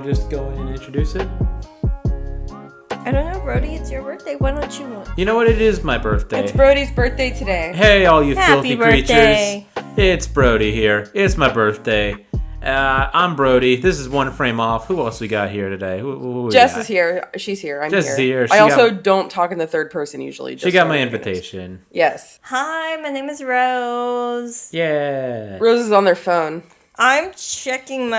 just go in and introduce it? I don't know, Brody. It's your birthday. Why don't you? You know what? It is my birthday. It's Brody's birthday today. Hey, all you Happy filthy birthday. creatures. It's Brody here. It's my birthday. I'm Brody. This is One Frame Off. Who else we got here today? Who we Jess got? is here. She's here. I'm Jess here. is here. I She also got- don't talk in the third person usually. She got my invitation. Yes. Hi, my name is Rose. Yeah. Rose is on their phone. I'm checking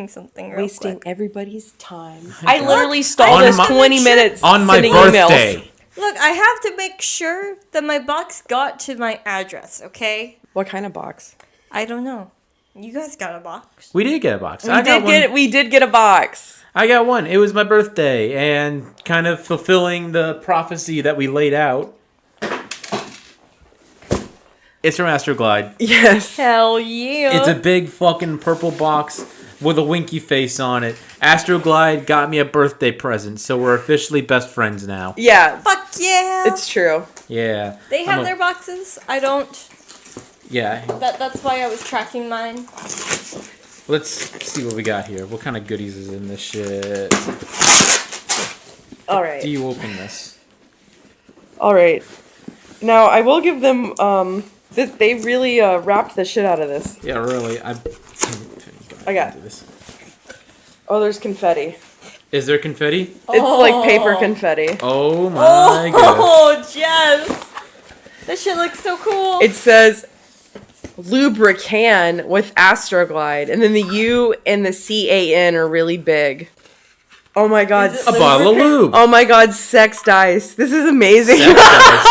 something real Wasting quick. everybody's time. I literally stalled On us my- 20 minutes On my sending birthday. emails. Look, I have to make sure that my box got to my address, okay? What kind of box? I don't know. You guys got a box. We did get a box. We did get a box. I got one. It was my birthday, and kind of fulfilling the prophecy that we laid out. It's from Astroglide. Yes. Hell yeah. It's a big fucking purple box with a winky face on it. Astroglide got me a birthday present, so we're officially best friends now. Yeah. Fuck yeah. It's true. Yeah. They have their boxes. I don't. Yeah. That's why I was tracking mine. Let's see what we got here. What kind of goodies is in this shit? All right. Do you open this? All right. Now, I will give them, they really wrapped the shit out of this. Yeah, really. I got this. Oh, there's confetti. Is there confetti? It's like paper confetti. Oh my god. Oh, Jess. This shit looks so cool. It says lubricant with Astroglide, and then the U and the CAN are really big. Oh my god. Is it A bottle of lube. Oh my god, sex dice. This is amazing. Sex dice.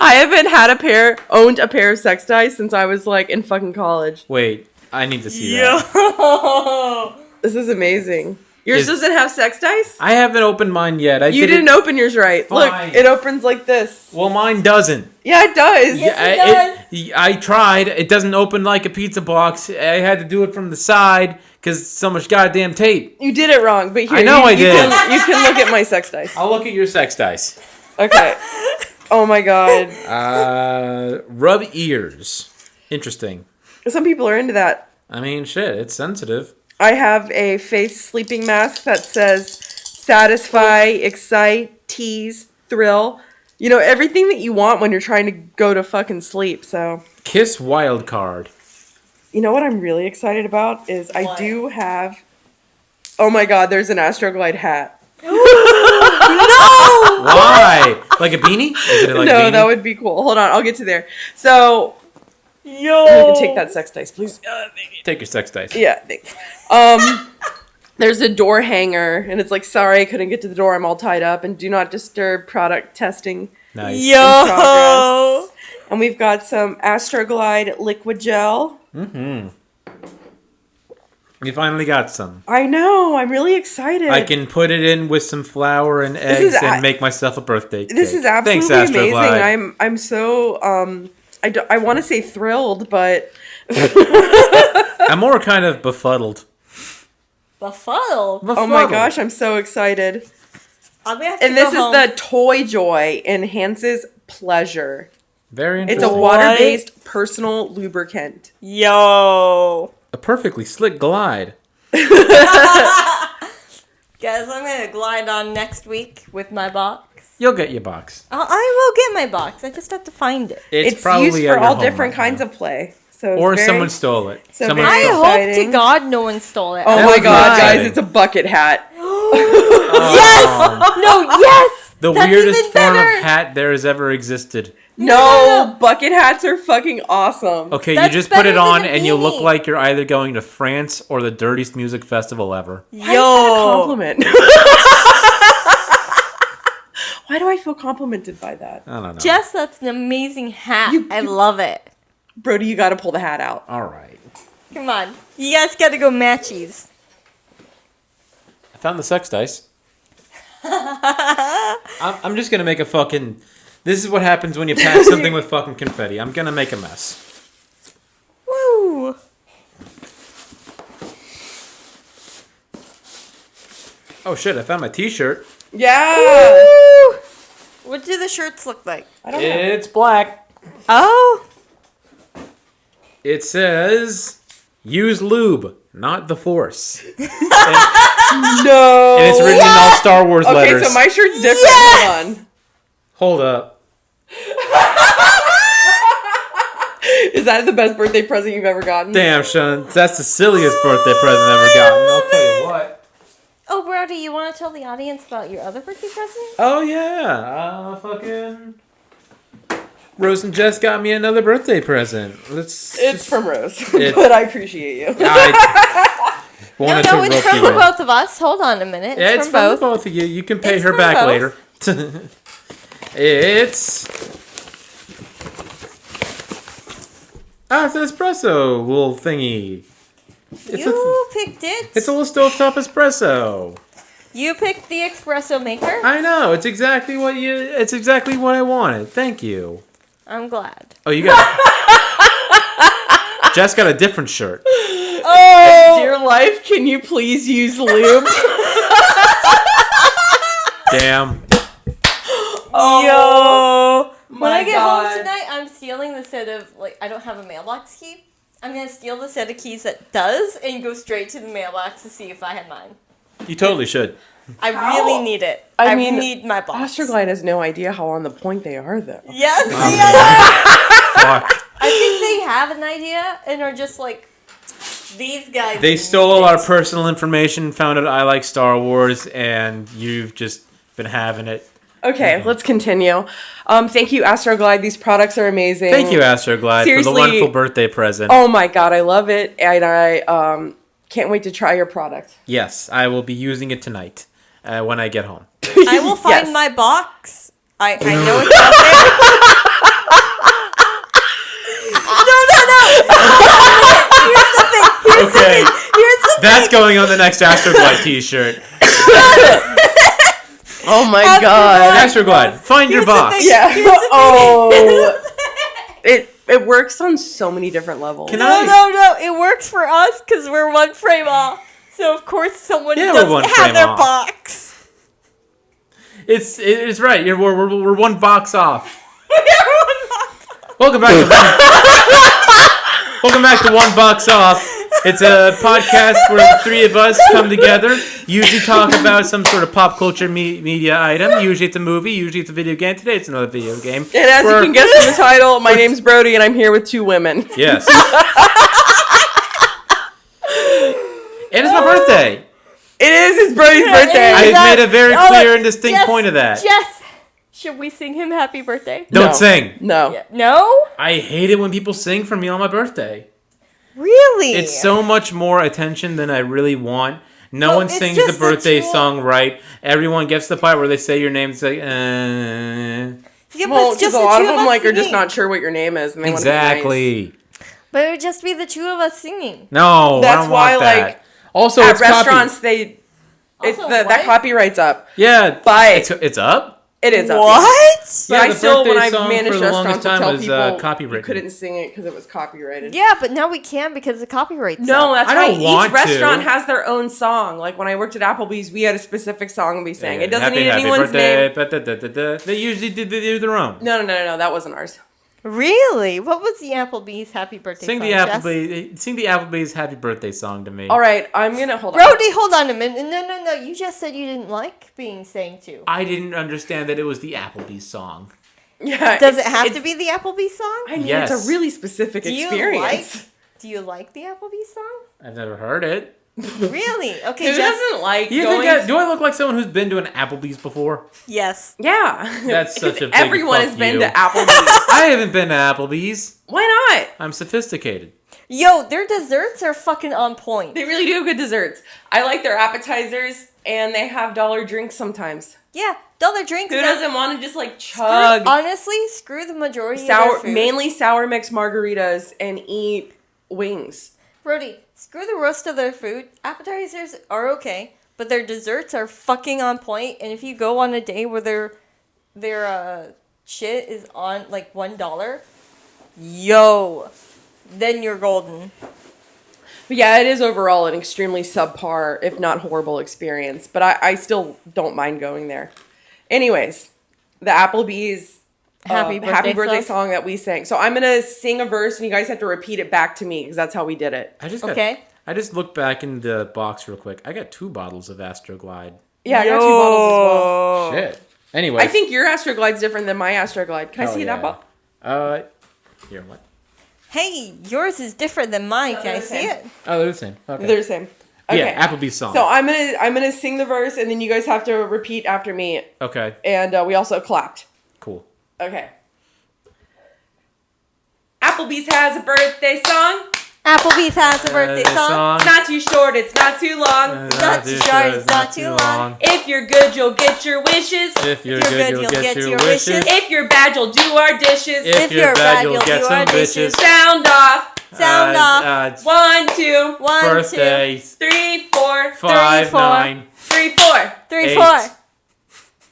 I haven't owned a pair of sex dice since I was like in fucking college. Wait, I need to see that. Yo. This is amazing. Yours doesn't have sex dice? I haven't opened mine yet. You didn't open yours right. Fine. Look, it opens like this. Well, mine doesn't. Yeah, it does. I tried. It doesn't open like a pizza box. I had to do it from the side because so much goddamn tape. You did it wrong, but here, I know I did. You can look at my sex dice. I'll look at your sex dice. Okay. Oh my god. Rub ears. Interesting. Some people are into that. I mean, shit, it's sensitive. I have a face sleeping mask that says satisfy, excite, tease, thrill. You know, everything that you want when you're trying to go to fucking sleep, so. Kiss wildcard. You know what I'm really excited about is What? I do have... Oh my god, there's an Astroglide hat. Why? Like a beanie? Is it like a No, beanie? that would be cool. Hold on, I'll get to there. So, Yo. you can take that sex dice, please. Take your sex dice. Yeah, thanks. There's a door hanger, and it's like, sorry, I couldn't get to the door. I'm all tied up, and do not disturb product testing Nice. in Yo. progress. And we've got some Astroglide liquid gel. Mm-hmm. You finally got some. I know, I'm really excited. I can put it in with some flour and eggs and make myself a birthday cake. This is absolutely Thanks, amazing. Astroglide. I'm so I want to say thrilled, but I'm more kind of befuddled. Befuddled. oh my gosh, I'm so excited. I'm gonna have to And this go is home. the Toy Joy enhances pleasure. Very It's interesting. a water-based personal lubricant. Yo. A perfectly slick glide. Guys, I'm gonna glide on next week with my box. You'll get your box. I will get my box. I just have to find it. It's probably used at for your all home different right kinds now. of play. So it's Or very- someone stole it. so Someone very I stole hope exciting. to God no one stole it. Oh That my would be god, exciting. guys, it's a bucket hat. Yes! No, yes! The That's weirdest even form better. of hat there has ever existed. No, bucket hats are fucking awesome. Okay, That's you just put better it than on a and you look beanie. like you're either going to France or the dirtiest music festival ever. Why is that a Yo. compliment? Why do I feel complimented by that? I don't know. Jess, that's an amazing hat. You- I love it. Brody, you gotta pull the hat out. All right. Come on. You guys gotta go matchies. I found the sex dice. I'm just gonna make a fucking... This is what happens when you pack something with fucking confetti. I'm gonna make a mess. Woo! Oh shit, I found my t-shirt. Yeah. Woo! What do the shirts look like? I don't know. It's black. Oh! It says, use lube. not the Force. No. And it's written in all Star Wars letters. Okay, so my shirt's different. Hold on. Hold up. Is that the best birthday present you've ever gotten? Damn, Sean. That's the silliest birthday present I've ever gotten. I'll tell you what. Oh, Brody, you want to tell the audience about your other birthday present? Oh, yeah. Fucking... Rose and Jess got me another birthday present. It's from Rose, but I appreciate you. No, it's from both of us. Hold on a minute. Yeah, it's from both of you. You can pay her back later. It's an espresso little thingy. You picked it. It's a little stovetop espresso. You picked the espresso maker. I know. It's exactly what I wanted. Thank you. I'm glad. Oh, you got Jess got a different shirt. Oh, dear life, can you please use lube? Damn. Oh, yo. When I get God. home tonight, I'm stealing the set of, I don't have a mailbox key. I'm going to steal the set of keys that does and go straight to the mailbox to see if I have mine. You totally should. I really need it. I need my box. Astroglide has no idea how on the point they are, though. Yes, they are. Fuck. I think they have an idea and are just like, these guys. They stole our personal information, found out I like Star Wars, and you've just been having it. Okay, let's continue. Thank you, Astroglide. These products are amazing. Thank you, Astroglide, for the wonderful birthday present. Oh my god, I love it. And I can't wait to try your product. Yes, I will be using it tonight when I get home. I will find my box. I know it's out there. No. Here's the thing. That's going on the next Astroglide t-shirt. Oh my god. Astroglide, find your box. Yeah. Oh. It works on so many different levels. No. It works for us because we're one frame off. So of course someone doesn't have their box. It's right. We're one box off. Welcome back to One Box Off. It's a podcast where the three of us come together, usually talk about some sort of pop culture media item. Usually it's a movie, usually it's a video game. Today it's another video game. And as you can guess from the title, my name's Brody and I'm here with two women. Yes. And it's my birthday. It is his Brody's birthday. I've made a very clear and distinct point of that. Jess, should we sing him happy birthday? Don't sing. No. Yeah. No? I hate it when people sing for me on my birthday. Really? It's so much more attention than I really want. No one sings the birthday song right. Everyone gets the part where they say your name. It's like, Yeah, well, because a lot of them are just not sure what your name is. And they exactly. Want to be nice. But it would just be the two of us singing. No, that's I don't why, want that. Also, at restaurants, that copyright's up. Yeah, but it's up. It is up. What? Yeah, I still, when I managed for the longest restaurants, to tell was, people copyrighted. You couldn't sing it because it was copyrighted. Yeah, but now we can because the copyright's No, up. that's why each restaurant has their own song. Like when I worked at Applebee's, we had a specific song we sang. It doesn't need anyone's name. They usually do their own. No, that wasn't ours. Really? What was the Applebee's happy birthday song? Sing the Applebee's happy birthday song to me. All right, I'm gonna hold on. Brody, hold on a minute. No. You just said you didn't like being sang to. I didn't understand that it was the Applebee's song. Yeah. Does it have to be the Applebee's song? I mean, it's a really specific experience. Do you like the Applebee's song? I've never heard it. Really? Okay, Who doesn't like do I look like someone who's been to an Applebee's before? Yes. Yeah. That's such a big everyone has been to Applebee's. I haven't been to Applebee's. Why not? I'm sophisticated. Yo, their desserts are fucking on point. They really do have good desserts. I like their appetizers, and they have dollar drinks sometimes. Yeah, dollar drinks. Who doesn't want to just chug? Screw the majority of their food. Mainly sour mix margaritas and eat wings. Brody, screw the rest of their food. Appetizers are okay, but their desserts are fucking on point. And if you go on a day where their shit is on $1, yo, then you're golden. But yeah, it is overall an extremely subpar, if not horrible experience. But I still don't mind going there. Anyways, the Applebee's happy birthday song that we sang. So I'm going to sing a verse and you guys have to repeat it back to me because that's how we did it. I just got, okay. I just looked back in the box real quick. I got 2 bottles of Astroglide. Yeah, I got 2 bottles as well. Shit. Anyway. I think your Astroglide's different than my Astroglide. Can I see that bottle? Here, what? Hey, yours is different than mine. Can I see it? Oh, they're the same. Okay. They're the same. Okay. Yeah, Applebee's song. So I'm gonna sing the verse, and then you guys have to repeat after me. Okay. And we also clapped. Cool. Okay. Applebee's has a birthday song. Applebee's has a birthday song. It's not too short, it's not too long. It's not too short, it's not too long. If you're good, you'll get your wishes. If you're good, you'll get your wishes. If you're bad, you'll do our dishes. If you're bad, you'll get some bitches. Sound off. Sound off. 1, 2. Birthdays. 3, 4. 5, 9. 3, 4. 3, 4.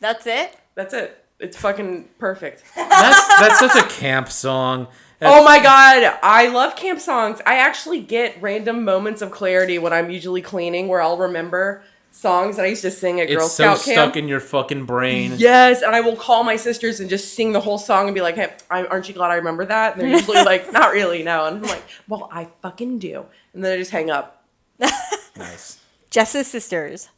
That's it? That's it. It's fucking perfect. That's such a camp song. Oh my god, I love camp songs. I actually get random moments of clarity when I'm usually cleaning where I'll remember songs that I used to sing at Girl Scout camp. It's so stuck in your fucking brain. Yes, and I will call my sisters and just sing the whole song and be like, hey, aren't you glad I remember that? And they're usually like, not really, no. And I'm like, well, I fucking do. And then I just hang up. Nice. Jess's sisters.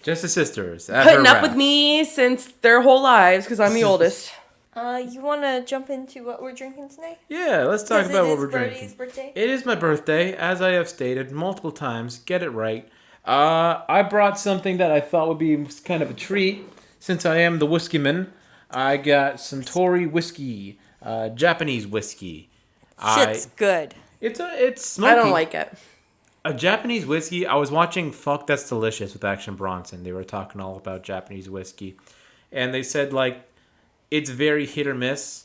Jess's sisters. Putting up with me since their whole lives because I'm the oldest. You want to jump into what we're drinking today? Yeah, let's talk about what we're Brody's drinking. Birthday? It is my birthday, as I have stated multiple times. Get it right. I brought something that I thought would be kind of a treat, since I am the whiskey man. I got some Tory whiskey, Japanese whiskey. Shit's good. It's smoky. I don't like it. A Japanese whiskey. I was watching Fuck That's Delicious with Action Bronson. They were talking all about Japanese whiskey, and they said like it's very hit or miss.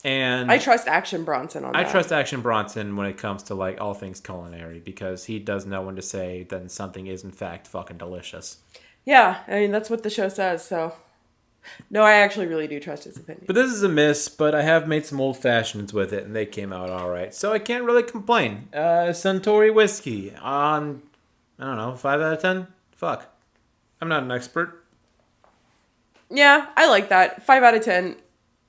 And I trust Action Bronson on that. I trust Action Bronson when it comes to like all things culinary because he does know when to say that something is in fact fucking delicious. Yeah, I mean that's what the show says. So, no, I actually really do trust his opinion. But this is a miss. But I have made some old fashions with it, and they came out all right. So I can't really complain. Suntory whiskey on I don't know 5 out of 10. Fuck, I'm not an expert. Yeah, I like that. 5 out of 10.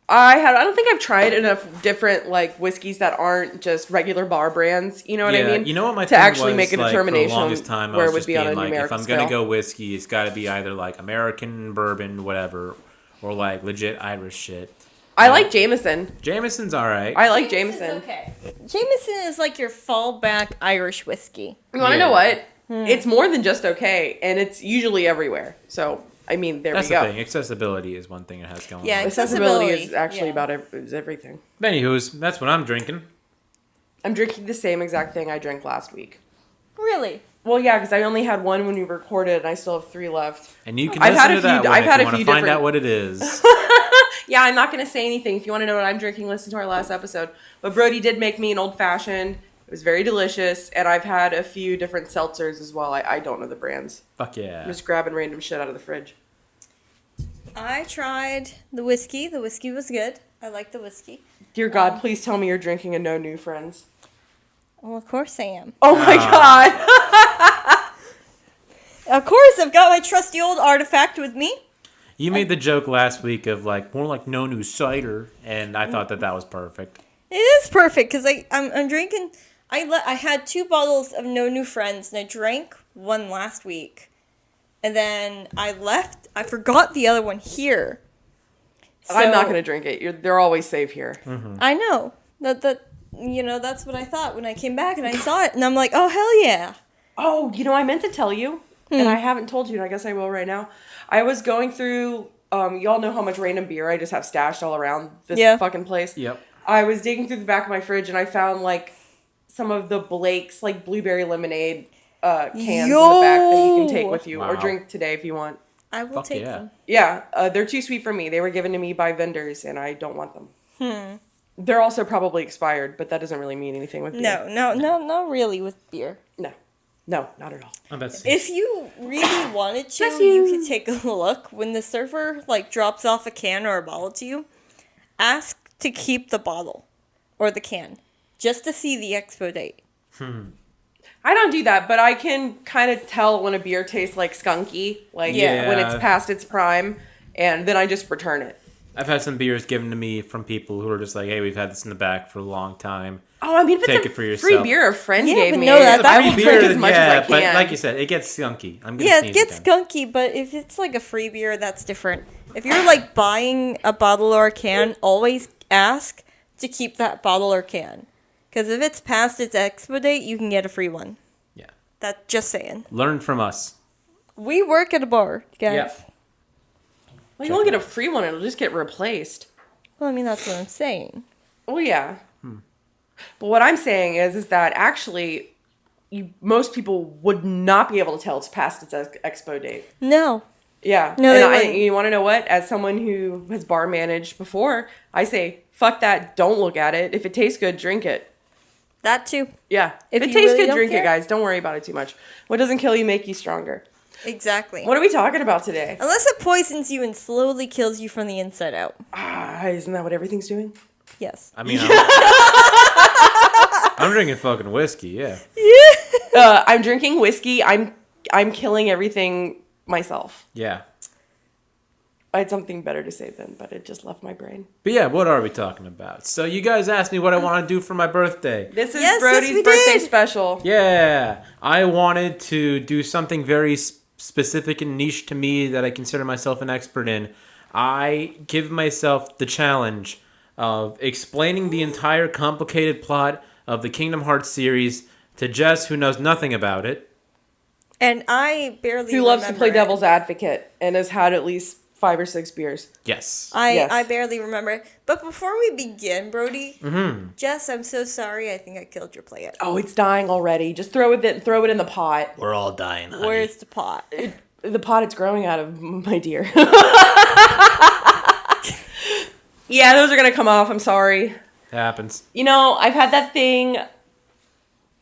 I don't think I've tried enough different like whiskeys that aren't just regular bar brands. You know what I mean? You know what my to thing actually was, make a like, determination for the longest time, where I it was would just be on a being like, numeric if I'm scale. gonna go whiskey, it's got to be either like American bourbon, whatever, or like legit Irish shit. I like Jameson. Jameson's all right. I like Jameson. Okay. Jameson is like your fallback Irish whiskey. You want to know what? It's more than just okay, and it's usually everywhere. So, I mean, there That's we go. the thing. Accessibility is one thing it has going Yeah, on. Accessibility is actually about everything. Anywho's, that's what I'm drinking. I'm drinking the same exact thing I drank last week. Really? Well, yeah, because I only had one when we recorded, and I still have 3 left. And you can I've listen had a to few- that one I've if had you a want to few find different- out what it is. Yeah, I'm not going to say anything. If you want to know what I'm drinking, listen to our last episode. But Brody did make me an old-fashioned. It was very delicious, and I've had a few different seltzers as well. I don't know the brands. Fuck yeah. I'm just grabbing random shit out of the fridge. I tried the whiskey. The whiskey was good. I like the whiskey. Dear God, please tell me you're drinking a No New Friends. Well, of course I am. Oh my God. Of course, I've got my trusty old artifact with me. You made the joke last week of like more like no new cider, and I thought that was perfect. It is perfect because I'm drinking. I had 2 bottles of No New Friends and I drank one last week, and then I left. I forgot the other one here. I'm not going to drink it. They're always safe here. Mm-hmm. I know that that's what I thought when I came back and I saw it, and I'm like, oh hell yeah. Oh, I meant to tell you, and I haven't told you, and I guess I will right now. I was going through, y'all know how much random beer I just have stashed all around this fucking place. Yep. I was digging through the back of my fridge, and I found, like, some of the Blake's, like, blueberry lemonade cans in the back that you can take with you or drink today if you want. I will take them. Yeah, they're too sweet for me. They were given to me by vendors, and I don't want them. They're also probably expired, but that doesn't really mean anything with beer. No, not really with beer. No, not at all. I'm about to see. If you really wanted to, you could take a look. When the server drops off a can or a bottle to you, ask to keep the bottle or the can just to see the expo date. I don't do that, but I can kind of tell when a beer tastes like skunky, when it's past its prime, and then I just return it. I've had some beers given to me from people who are just like, hey, we've had this in the back for a long time. Oh, I mean, if it's take a it for yourself. free beer a friend gave but me, no, that I will free drink beer, as much as I can. But like you said, it gets skunky. I'm gonna Yeah, sneeze it gets again. skunky, but if it's like a free beer, that's different. If you're like buying a bottle or a can, always ask to keep that bottle or can. Because if it's past its expo date, you can get a free one. Yeah. That's just saying. Learn from us. We work at a bar, guys. Yeah. Well, you won't get a free one. It'll just get replaced. Well, I mean, that's what I'm saying. Oh, yeah. But what I'm saying is that actually, most people would not be able to tell it's past its expo date. No. Yeah. No, and you want to know what? As someone who has bar managed before, I say, fuck that. Don't look at it. If it tastes good, drink it. That too. Yeah. If it you tastes really good, don't drink care. it, guys. Don't worry about it too much. What doesn't kill you make you stronger. Exactly. What are we talking about today? Unless it poisons you and slowly kills you from the inside out. Isn't that what everything's doing? Yes. I mean, I'm drinking fucking whiskey. Yeah. I'm drinking whiskey. I'm killing everything myself. Yeah. I had something better to say then, but it just left my brain. But yeah, what are we talking about? So you guys asked me what I want to do for my birthday. This is Yes, Brody's yes, we birthday did. special. Yeah, I wanted to do something very specific and niche to me that I consider myself an expert in. I give myself the challenge of explaining the entire complicated plot of the Kingdom Hearts series to Jess, who knows nothing about it. And I barely Who loves to play it. devil's advocate and has had at least 5 or 6 beers. Yes. Yes. I barely remember it. But before we begin, Brody, Jess, I'm so sorry. I think I killed your plant. Oh, it's dying already. Just throw it in the pot. We're all dying, honey. Where's the pot? The pot it's growing out of, my dear. Yeah, those are going to come off. I'm sorry. It happens. You know, I've had that thing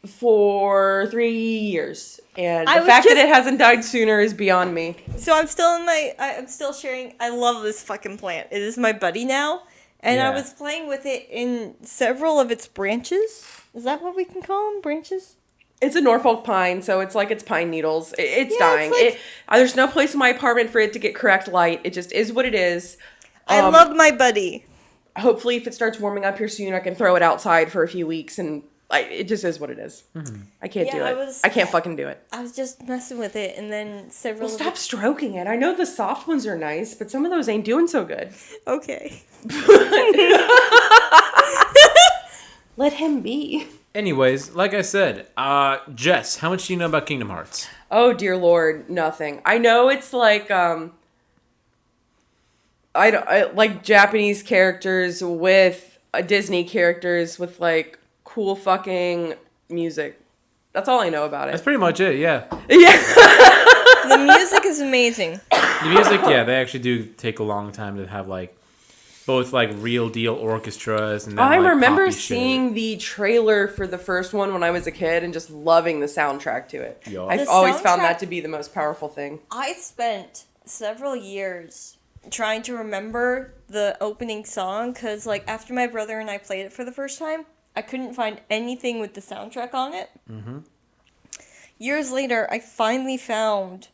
for 3 years. And the fact that it hasn't died sooner is beyond me. So I'm still I'm still sharing. I love this fucking plant. It is my buddy now. And I Yeah. was playing with it in several of its branches. Is that what we can call them? Branches? It's a Norfolk pine, so it's like it's pine needles. It's Yeah, dying. it's like- There's no place in my apartment for it to get correct light. It just is what it is. I love my buddy. Hopefully, if it starts warming up here soon, I can throw it outside for a few weeks, and it just is what it is. I can't do it. I can't fucking do it. I was just messing with it, and then several. Well, stop stroking it. I know the soft ones are nice, but some of those ain't doing so good. Okay. Let him be. Anyways, like I said, Jess, how much do you know about Kingdom Hearts? Oh dear Lord, nothing. I know it's like I like Japanese characters with Disney characters with like cool fucking music. That's all I know about That's it. pretty much it, yeah. Yeah. The music is amazing. The music, yeah, they actually do take a long time to have like both like real deal orchestras and then I like, remember poppy shit. seeing the trailer for the first one when I was a kid and just loving the soundtrack to it. Yup. I've The always found soundtrack- that to be the most powerful thing. I spent several years trying to remember the opening song because, like, after my brother and I played it for the first time, I couldn't find anything with the soundtrack on it. Mm-hmm. Years later, I finally found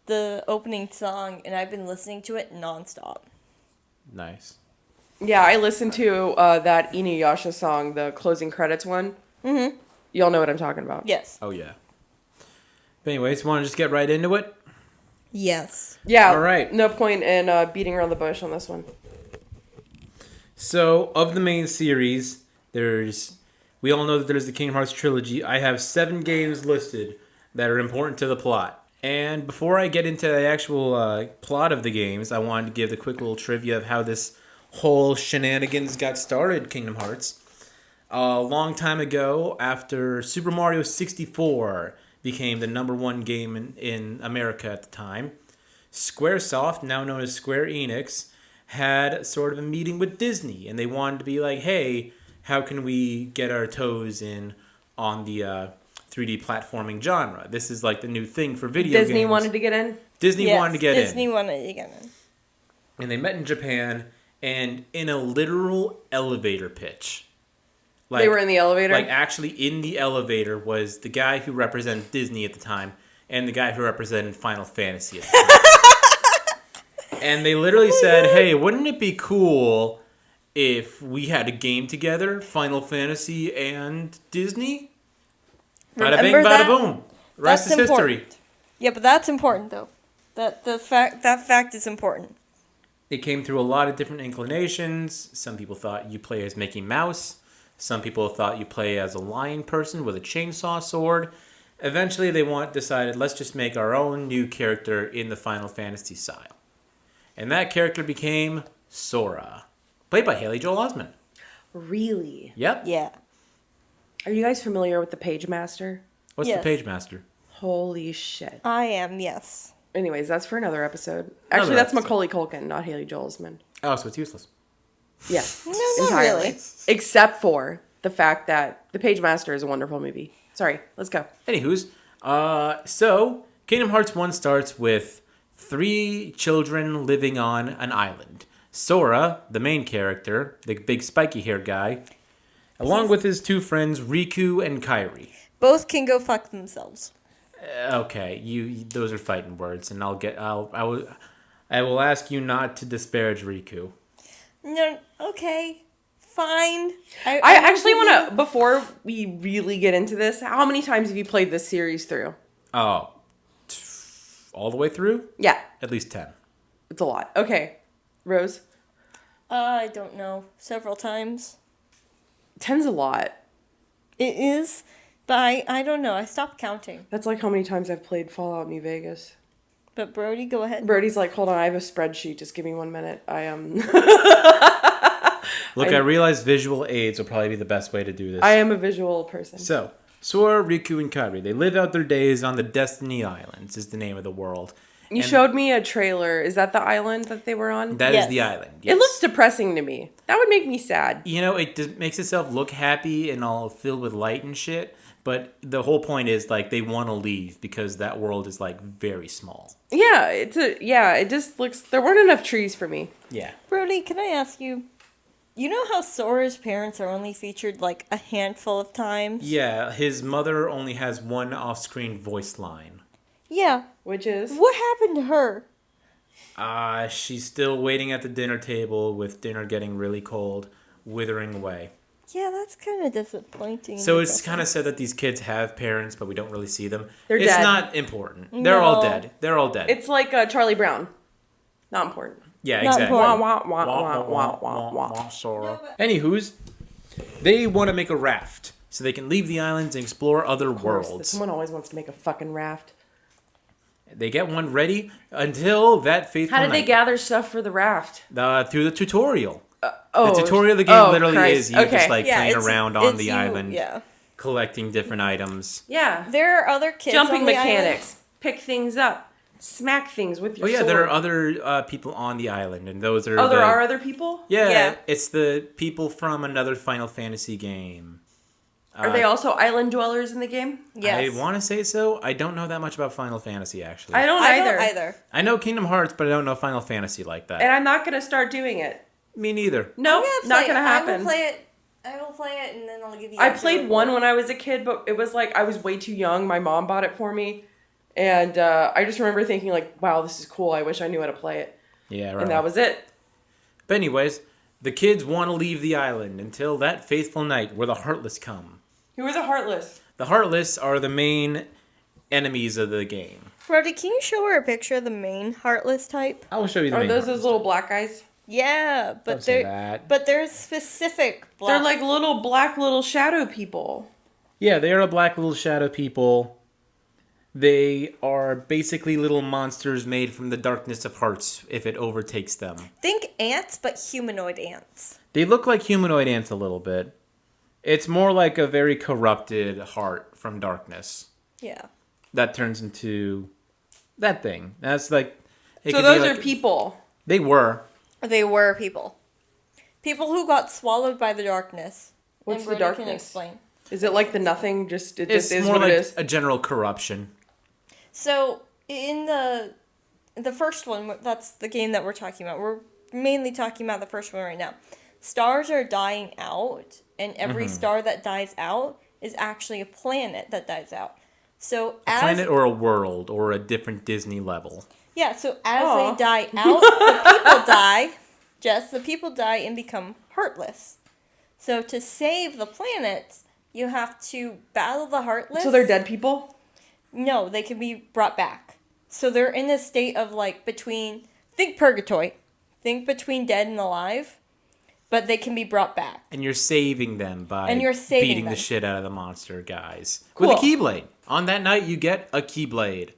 the opening song, and I've been listening to it nonstop. Nice. Yeah, I listened to that Inuyasha song, the closing credits one. Mm-hmm. Y'all know what I'm talking about. Yes. Oh yeah. But anyways, want to just get right into it? Yes. Yeah. All right. No point in beating around the bush on this one. So, of the main series, we all know that there's the Kingdom Hearts trilogy. I have 7 games listed that are important to the plot. And before I get into the actual plot of the games, I wanted to give the quick little trivia of how this whole shenanigans got started, Kingdom Hearts. A long time ago, after Super Mario 64 became the #1 game in America at the time, Squaresoft, now known as Square Enix, had sort of a meeting with Disney, and they wanted to be like, hey, how can we get our toes in on the 3D platforming genre? This is like the new thing for video games. Disney wanted to get in? Disney wanted to get in. Disney wanted to get in. And they met in Japan, and in a literal elevator pitch. Like, They were in the elevator? Like, actually in the elevator was the guy who represented Disney at the time, and the guy who represented Final Fantasy at the time. And they literally said, hey, wouldn't it be cool if we had a game together, Final Fantasy and Disney, bada bing, Remember bada that? boom. Rest is history. Yeah, but that's important though. That fact is important. It came through a lot of different inclinations. Some people thought you play as Mickey Mouse. Some people thought you play as a lion person with a chainsaw sword. Eventually, they decided, let's just make our own new character in the Final Fantasy style. And that character became Sora, played by Haley Joel Osment. Really? Yep. Yeah. Are you guys familiar with the Page Master? What's Yes. the Page Master? Holy shit. I am, yes. Anyways, that's for another episode. Another Actually, that's episode. Macaulay Culkin, not Haley Joel Osment. Oh, so it's useless. Yeah. No, not entirely. really. Except for the fact that The Page Master is a wonderful movie. Sorry, let's go. Anywho's, so Kingdom Hearts 1 starts with 3 children living on an island. Sora, the main character, the big spiky-haired guy, along with his 2 friends, Riku and Kairi. Both can go fuck themselves. Okay, those are fighting words, and I will ask you not to disparage Riku. No, okay. Fine. I actually want to, before we really get into this, how many times have you played this series through? Oh, all the way through? Yeah, At least 10. it's a lot. Okay, Rose? I don't know. Several times. 10's a lot. It is, but I don't know. I stopped counting. That's like how many times I've played Fallout New Vegas. But Brody, go ahead. Brody's like, hold on, I have a spreadsheet. Just give me 1 minute. Look, I realize visual aids will probably be the best way to do this. I am a visual person. So, Sora, Riku, and Kairi, they live out their days on the Destiny Islands, is the name of the world. You And showed me a trailer. Is that the island that they were on? That is Yes. the island. It Yes. looks depressing to me. That would make me sad. You know, it makes itself look happy and all filled with light and shit. But the whole point is, like, they want to leave because that world is, like, very small. Yeah, it just looks, there weren't enough trees for me. Yeah. Brody, can I ask you? You know how Sora's parents are only featured like a handful of times? Yeah, his mother only has one off-screen voice line. Yeah. Which is? What happened to her? She's still waiting at the dinner table with dinner getting really cold, withering away. Yeah, that's kind of disappointing. So it's kind of said that these kids have parents, but we don't really see them. They're it's dead. not important. They're all No. dead. They're all dead. It's like Charlie Brown. Not important. Yeah, Not exactly. important. Wah, wah, wah, wah, wah, wah, wah. Sora. Anywho's, they want to make a raft so they can leave the islands and explore other worlds. Someone always wants to make a fucking raft. They get one ready until that faithful How did they night. gather stuff for the raft? Through the tutorial. Oh, The tutorial of the game literally Christ. is you just like playing it's- around on it's the you, island, Yeah. collecting different items. Yeah. There are other kids Jumping on the mechanics. Pick things up. Smack things with your Oh yeah, sword. there are other people on the island, and those are Oh, there the- are other people? Yeah, Yeah. it's the people from another Final Fantasy game. Are they also island dwellers in the game? Yes. I want to say so. I don't know that much about Final Fantasy, actually. I don't I either. don't either. I know Kingdom Hearts, but I don't know Final Fantasy like that. And I'm not going to start doing it. Me neither. No, I'm gonna not play going to it. happen. I will play it, and then I'll give you. I played one when I was a kid, but it was like I was way too young. My mom bought it for me. And I just remember thinking like, wow, this is cool. I wish I knew how to play it. Yeah, right. And that was it. But anyways, the kids want to leave the island until that faithful night where the Heartless come. Who are the Heartless? The Heartless are the main enemies of the game. Brody, can you show her a picture of the main Heartless type? I will show you the Are main those Heartless. little black guys? Yeah, but Don't say they're that. but they're specific. Black. They're like little black little shadow people. Yeah, they are a black little shadow people. They are basically little monsters made from the darkness of hearts if it overtakes them. Think ants, but humanoid ants. They look like humanoid ants a little bit. It's more like a very corrupted heart from darkness Yeah. that turns into that thing. That's like... it So could be those like- are people. They were. They were people. People who got swallowed by the darkness. What's And the Brody can darkness? explain. Is it like the nothing? It It's just is more what like it is. a general corruption. So in the first one, that's the game that we're talking about. We're mainly talking about the first one right now. Stars are dying out, and every star that dies out is actually a planet that dies out. So A planet or a world or a different Disney level. yeah, so as Aw. they die out, the people die. Jess, the people die and become heartless. So to save the planet, you have to battle the heartless. So they're dead people? No, they can be brought back. So they're in a state of like between, think purgatory. Think between dead and alive. But they can be brought back. And you're saving them by beating the shit out of the monster guys. Cool. With a Keyblade. On that night, you get a Keyblade.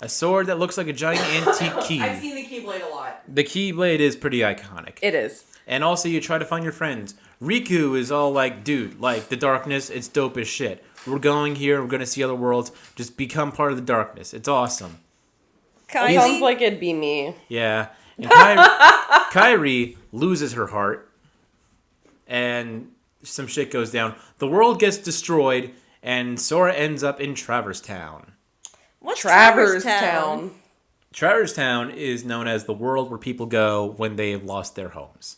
A sword that looks like a giant antique key. I've seen the Keyblade a lot. The Keyblade is pretty iconic. It is. And also, you try to find your friends. Riku is all like, dude, like, the darkness, it's dope as shit. We're going here, we're going to see other worlds. Just become part of the darkness. It's awesome. Kylie? Sounds like it'd be me. Yeah. And Kairi loses her heart. And some shit goes down. The world gets destroyed, and Sora ends up in Traverse Town. What's Traverse Town? Traverse Town is known as the world where people go when they have lost their homes.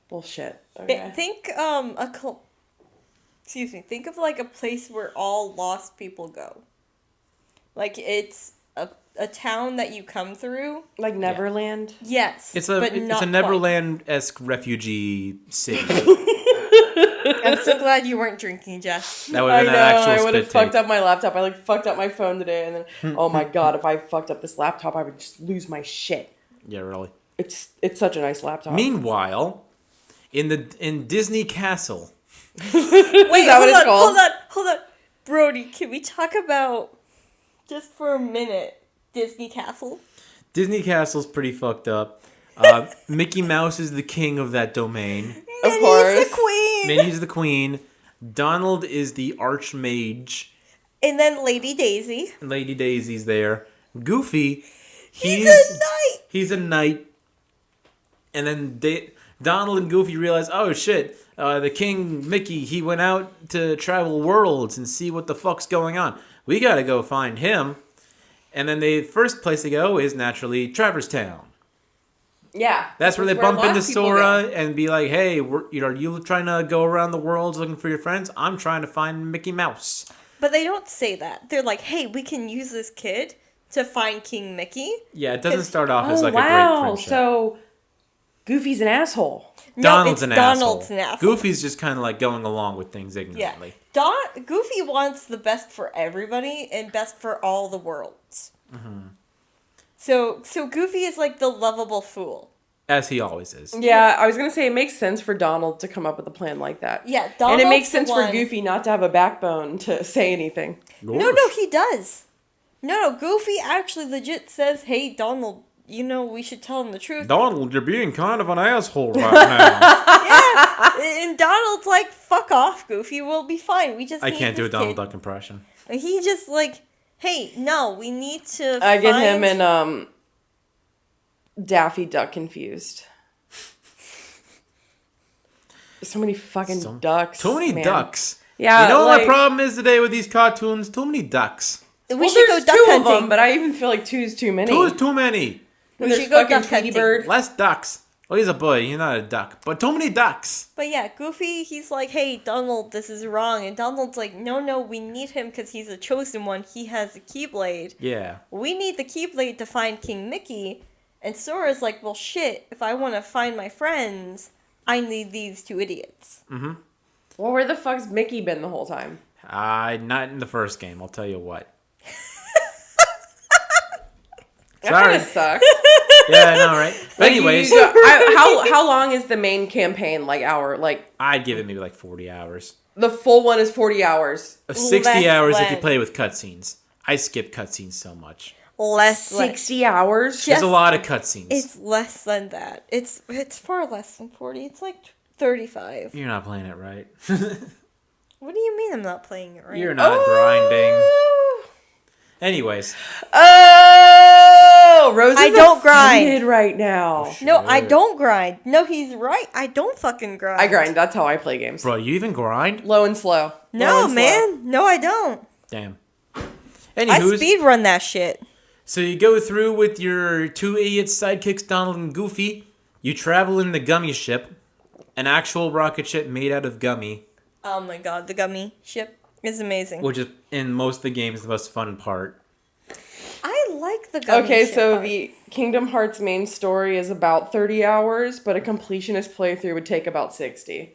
Bullshit. Okay. Think think of like a place where all lost people go. Like it's a town that you come through. Like Neverland? Yes. It's a Neverland-esque refugee city. I'm so glad you weren't drinking, Jess. That would have been an actual I would have spit fucked take. up my laptop. I fucked up my phone today, and then oh my god, if I fucked up this laptop, I would just lose my shit. Yeah, really. It's such a nice laptop. Meanwhile, in Disney Castle. Wait, what it's called? hold on. Brody, can we talk about, just for a minute, Disney Castle? Disney Castle's pretty fucked up. Mickey Mouse is the king of that domain. Of course. Minnie's the queen. Minnie's the queen. Donald is the archmage. And then Lady Daisy. Lady Daisy's there. Goofy, He's a knight. He's a knight. And then Donald and Goofy realize, oh shit, the King Mickey, he went out to travel worlds and see what the fuck's going on. We gotta go find him. And then the first place they go is naturally Traverse Town. Yeah. That's where they bump into lost people Sora go. and be like, hey, are you trying to go around the world looking for your friends? I'm trying to find Mickey Mouse. But they don't say that. They're like, hey, we can use this kid to find King Mickey. Yeah, it doesn't start off as like a great friendship. So Goofy's an asshole. Donald's an Donald's asshole. an asshole. Goofy's just kind of like going along with things ignorantly. Yeah. Goofy wants the best for everybody and best for all the worlds. Mm-hmm. So Goofy is like the lovable fool. As he always is. Yeah, I was going to say it makes sense for Donald to come up with a plan like that. Yeah, Donald's and it makes sense the for one. Goofy not to have a backbone to say anything. No, he does. No, Goofy actually legit says, hey, Donald, we should tell him the truth. Donald, you're being kind of an asshole right now. Yeah, and Donald's like, fuck off, Goofy, we'll be fine. We just I need can't do a this Donald kid. Duck impression. And he just like, hey, no, we need to I get him and Daffy Duck confused. So many fucking ducks. Too many man. ducks. Yeah, You know what like, my problem is today with these cartoons? Too many ducks. We should go there's duck two hunting. of them, but I even feel like two's too many. Two is too many. And We there's should go fucking duck Tweety hunting. Bird. Less ducks. Oh, he's a boy. He's not a duck. But too many ducks. But yeah, Goofy, he's like, hey, Donald, this is wrong. And Donald's like, no, we need him because he's the chosen one. He has the Keyblade. Yeah. We need the Keyblade to find King Mickey. And Sora's like, well, shit, if I want to find my friends, I need these two idiots. Mm-hmm. Well, where the fuck's Mickey been the whole time? Not in the first game, I'll tell you what. That Sorry. kind of sucks. Yeah, I know, right? But anyways, how long is the main campaign? I'd give it maybe like 40 hours. The full one is 40 hours. 60 hours if you less. play with cutscenes. I skip cutscenes so much. Less 60 hours? There's a lot of cutscenes. It's less than that. It's far less than 40. It's like 35. You're not playing it right. What do you mean I'm not playing it right? You're not grinding. Anyways. Oh, Rose is I don't grind. offended right now. No, I don't grind. No, he's right. I don't fucking grind. I grind. That's how I play games. Bro, you even grind? Low and slow. No, Low and slow. man. No, I don't. Damn. I Anywho's, speedrun that shit. so you go through with your two idiot sidekicks, Donald and Goofy. You travel in the gummy ship. An actual rocket ship made out of gummy. Oh my god, the gummy ship is amazing. Which is, in most of the games, the most fun part. I like the gummy Okay, ship so part. the Kingdom Hearts main story is about 30 hours, but a completionist playthrough would take about 60.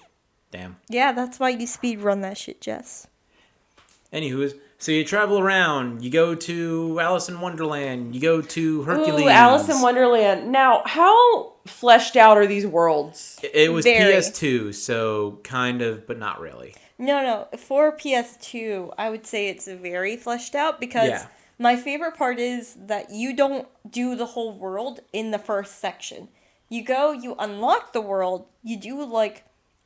Damn. Yeah, that's why you speed run that shit, Jess. Anywho, so you travel around. You go to Alice in Wonderland. You go to Hercules. Ooh, Alice in Wonderland. Now, how fleshed out are these worlds? It was Very. PS2, so kind of, but not really. No. For PS2, I would say it's very fleshed out because Yeah. my favorite part is that you don't do the whole world in the first section. You go, you unlock the world, you do like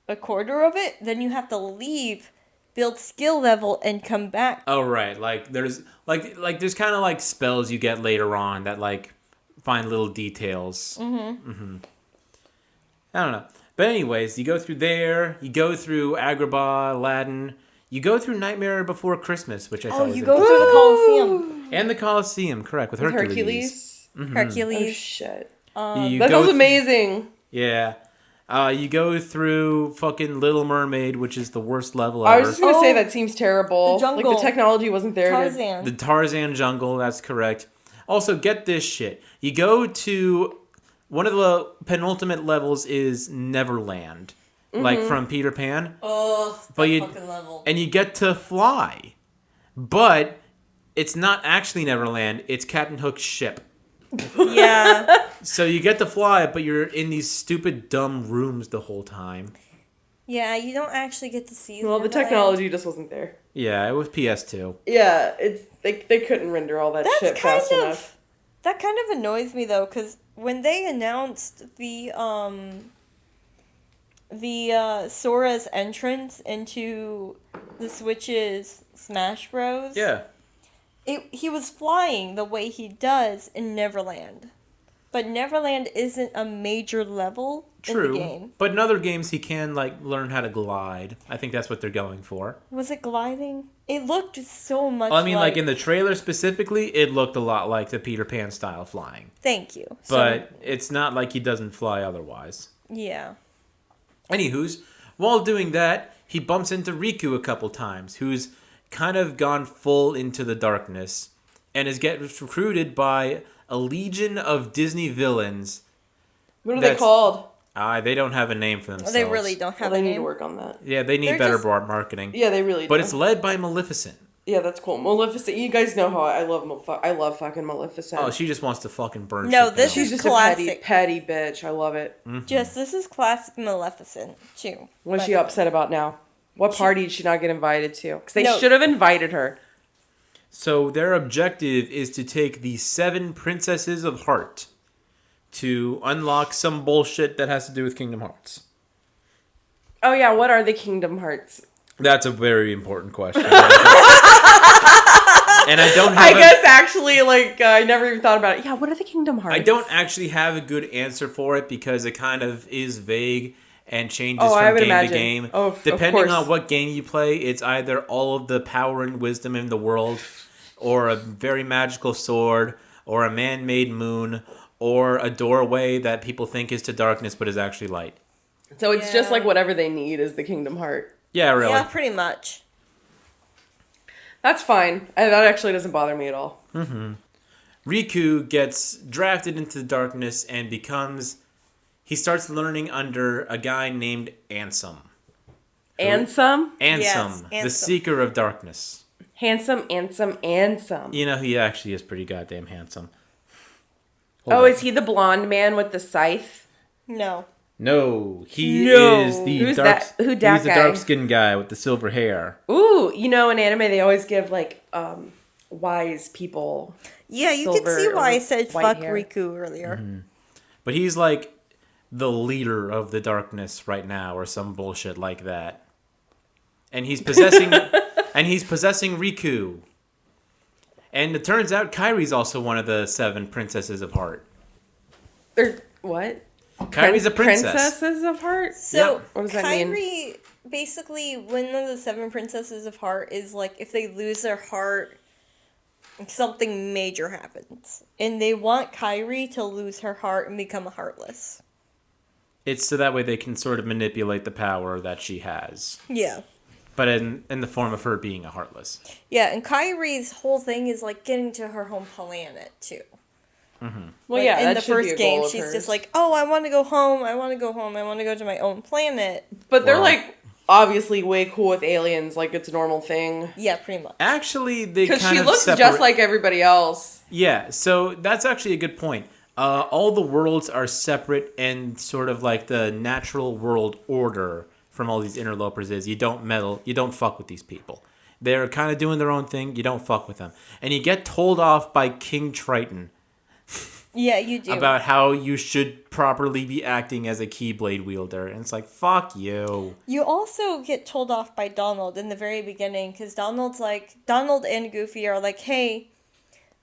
a quarter of it, then you have to leave, build skill level, and come back. Oh right, like there's there's kind of like spells you get later on that like find little details. I don't know, but anyways, you go through there, you go through Agrabah, Aladdin, you go through Nightmare Before Christmas, which I thought was You go through the Colosseum. and the Colosseum, correct, with Hercules. Hercules? Mm-hmm. Hercules. Oh, shit. You That go was amazing. Yeah. You go through fucking Little Mermaid, which is the worst level I ever. was just going to say Oh, that seems terrible. the jungle. Like, the technology wasn't there. Tarzan. The Tarzan jungle, that's correct. Also, get this shit. You go to one of the penultimate levels is Neverland, like from Peter Pan. Oh, that But fucking level. and you get to fly, but it's not actually Neverland. It's Captain Hook's ship. Yeah. So you get to fly, but you're in these stupid, dumb rooms the whole time. Yeah, you don't actually get to see Well, the Neverland. technology just wasn't there. Yeah, it was PS2. Yeah, they couldn't render all that shit fast enough. That kind of annoys me though, because when they announced the Sora's entrance into the Switch's Smash Bros. Yeah. He was flying the way he does in Neverland, but Neverland isn't a major level in True, the game. but in other games he can like learn how to glide. I think that's what they're going for. Was it gliding? It looked so much. I mean, like in the trailer specifically, it looked a lot like the Peter Pan style flying. Thank you. But it's not like he doesn't fly otherwise. Yeah. Anywho's, while doing that, he bumps into Riku a couple times, who's kind of gone full into the darkness and is getting recruited by a legion of Disney villains. What are they called? They don't have a name for themselves. They really don't have They a need to name. work on that. Yeah, they need They're better just- marketing. Yeah, they really do. But it's led by Maleficent. Yeah, that's cool. Maleficent. You guys know how I love fucking Maleficent. Oh, she just wants to fucking burn No, shit this down. She's is just classic. a petty bitch. I love it. Just this is classic Maleficent too. What's By she the way. upset about now? What party did she not get invited to? Because they No. should have invited her. So their objective is to take the 7 Princesses of Heart to unlock some bullshit that has to do with Kingdom Hearts. Oh yeah, what are the Kingdom Hearts? That's a very important question. And I don't have I guess actually, like, I never even thought about it. Yeah, what are the Kingdom Hearts? I don't actually have a good answer for it because it kind of is vague and changes I from would game imagine. to game. Oh, of Depending course. on what game you play, it's either all of the power and wisdom in the world, or a very magical sword, or a man-made moon, or a doorway that people think is to darkness but is actually light. So it's just Yeah. like whatever they need is the Kingdom Heart. Yeah, really. Yeah, pretty much. That's fine. That actually doesn't bother me at all. Riku gets drafted into the darkness and he starts learning under a guy named Ansem. Ansem? Ansem, the Ansem. Seeker of Darkness. Handsome, Ansem. You know, he actually is pretty goddamn handsome. Is he the blonde man with the scythe? No. No, he No. is the Who's dark. that? Who that he's the guy? dark-skinned guy with the silver hair. Ooh, you know, in anime they always give like wise people. Yeah, you can see Silver why I or said white fuck hair. Riku earlier. But he's like the leader of the darkness right now, or some bullshit like that. And he's possessing, Riku. And it turns out Kairi's also one of the 7 Princesses of Heart. What? Kairi's a princess. Princesses of Heart? So, Yep. What does that mean? Kairi, basically, one of the 7 Princesses of Heart is like if they lose their heart, something major happens. And they want Kairi to lose her heart and become a heartless. It's so that way they can sort of manipulate the power that she has. Yeah. but in the form of her being a Heartless. Yeah, and Kyrie's whole thing is like getting to her home planet too. Well, Like, yeah, in that the should be first a game, goal of she's hers. just like, "Oh, I want to go home. I want to go home. I want to go to my own planet." But they're Wow. like obviously way cool with aliens, like it's a normal thing. Yeah, pretty much. Actually, they Because kind she of looks separate. just like everybody else. Yeah, so that's actually a good point. All the worlds are separate, and sort of like the natural world order from all these interlopers is you don't meddle, you don't fuck with these people. They're kind of doing their own thing, you don't fuck with them. And you get told off by King Triton Yeah, you do. about how you should properly be acting as a Keyblade wielder. And it's like, fuck you. You also get told off by Donald in the very beginning because Donald and Goofy are like, "Hey,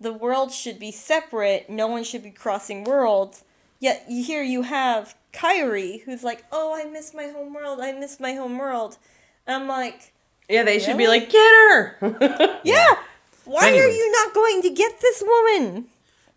the world should be separate. No one should be crossing worlds." Yet here you have Kyrie, who's like, "Oh, I miss my home world. I miss my home world." And I'm like, Yeah, they should be Really? like, get her! "Yeah, why are Anyways. you not going to get this woman?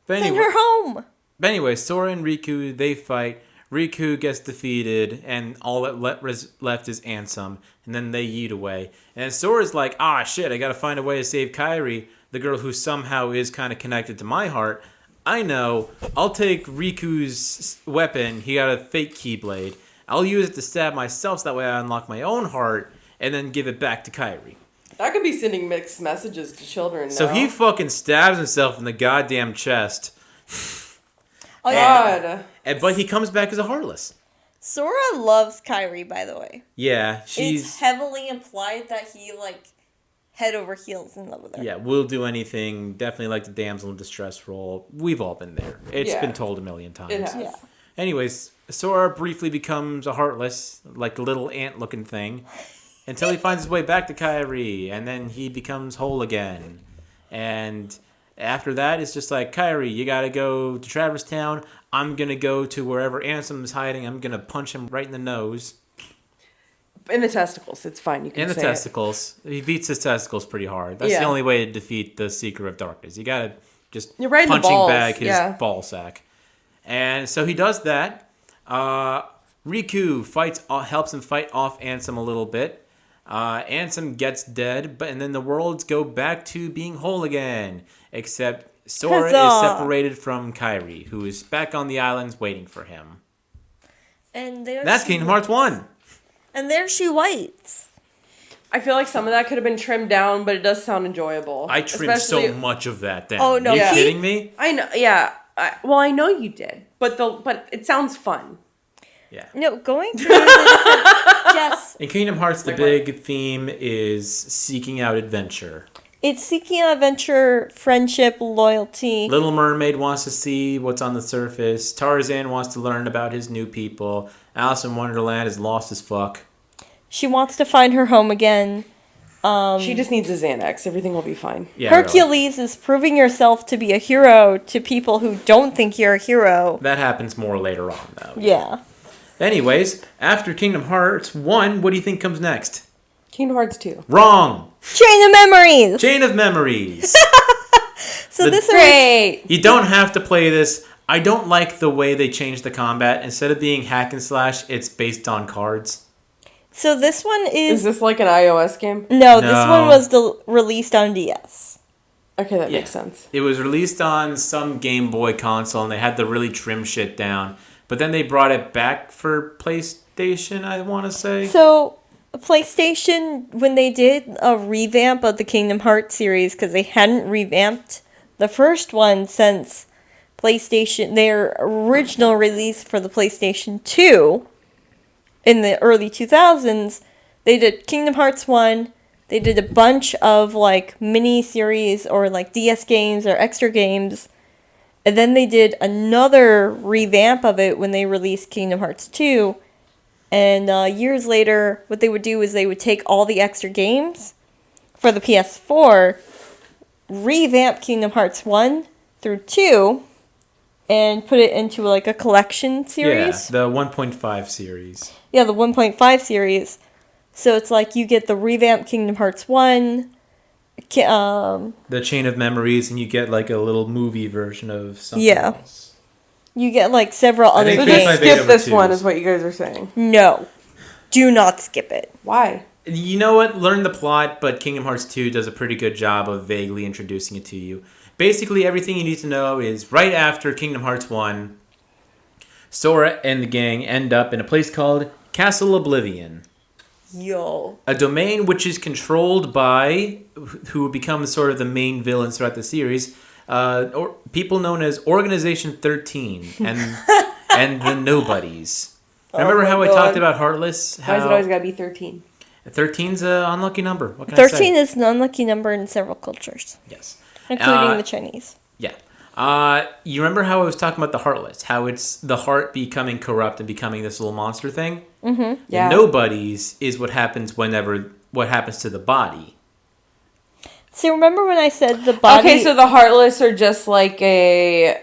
But Send anyway, her home." But anyway, Sora and Riku, they fight. Riku gets defeated, and all that left is Ansem. And then they yeet away. And Sora's like, ah, shit, I gotta find a way to save Kairi, the girl who somehow is kind of connected to my heart. I know. I'll take Riku's weapon. He got a fake Keyblade. I'll use it to stab myself so that way I unlock my own heart, and then give it back to Kairi. That could be sending mixed messages to children. So now. he fucking stabs himself in the goddamn chest. Oh yeah, God. But he comes back as a Heartless. Sora loves Kyrie, by the way. Yeah, she's... It's heavily implied that he like head over heels in love with her. Yeah, will do anything. Definitely like the damsel in distress role. We've all been there. It's Yeah. been told a million times. It has. Yeah. Anyways, Sora briefly becomes a Heartless, like a little ant-looking thing, until he finds his way back to Kairi, and then he becomes whole again. And after that, it's just like, Kairi, you gotta go to Traverse Town. I'm gonna go to wherever Ansem is hiding. I'm gonna punch him right in the nose. In the testicles, it's fine. You can In the say testicles. He beats his testicles pretty hard. That's Yeah. the only way to defeat the Seeker of Darkness. You gotta just You're right in the punching balls, bag his yeah. ball sack. And so he does that. Riku helps him fight off Ansem a little bit. Ansem gets dead, and then the worlds go back to being whole again. Except Sora is Huzzah! separated from Kairi, who is back on the islands waiting for him. And there That's she Kingdom Hearts 1. And there she waits. it. I feel like some of that could have been trimmed down, but it does sound enjoyable. I trimmed Especially- so much of that down. Oh, no, you he- kidding me? I know, yeah. I know you did, but it sounds fun. Yeah. No, going through the different Jess, In Kingdom Hearts, the Like big theme is seeking out adventure. it's seeking adventure, friendship, loyalty. Little Mermaid wants to see what's on the surface. Tarzan wants to learn about his new people. Alice in Wonderland is lost as fuck. She wants to find her home again. She just needs a Xanax. Everything will be fine. Yeah, really. Hercules is proving yourself to be a hero to people who don't think you're a hero. That happens more later on, though. Yeah. Anyways, after Kingdom Hearts 1, what do you think comes next? Kingdom Hearts 2. Wrong! Chain of Memories! Chain of Memories! So The- this is Great! You don't have to play this. I don't like the way they changed the combat. Instead of being hack and slash, it's based on cards. so this one Is is this like an iOS game? no, this No. one was released on DS. Okay, that Yeah. makes sense. It was released on some Game Boy console, and they had to really trim shit down. But then they brought it back for PlayStation, I want to say. So PlayStation, when they did a revamp of the Kingdom Hearts series, because they hadn't revamped the first one since PlayStation, their original release for the PlayStation 2 in the early 2000s, they did Kingdom Hearts 1, they did a bunch of like mini series or like DS games or extra games, and then they did another revamp of it when they released Kingdom Hearts 2. And years later, what they would do is they would take all the extra games for the PS4, revamp Kingdom Hearts 1 through 2, and put it into like a collection series. Yeah, the 1.5 series. Yeah, the 1.5 series. So it's like you get the revamped Kingdom Hearts 1, The Chain of Memories, and you get like a little movie version of something Yeah. else. you get like several other think So Game just Boy games. skip this Beta one, twos. is what you guys are saying. No. Do not skip it. Why? You know what? Learn the plot, but Kingdom Hearts 2 does a pretty good job of vaguely introducing it to you. Basically, everything you need to know is right after Kingdom Hearts 1, Sora and the gang end up in a place called Castle Oblivion. Yo. A domain which is controlled by who becomes sort of the main villains throughout the series, or people known as Organization 13 and the Nobodies. Remember how I talked about Heartless? Why is it always gotta be 13? 13's an unlucky number. What can I say? 13 is an unlucky number in several cultures. Yes. Including the Chinese. Yeah. You remember how I was talking about the Heartless? How it's the heart becoming corrupt and becoming this little monster thing? Mm-hmm. Yeah. The Nobodies is what happens to the body. See, remember when I said the body... Okay, so the Heartless are just like a...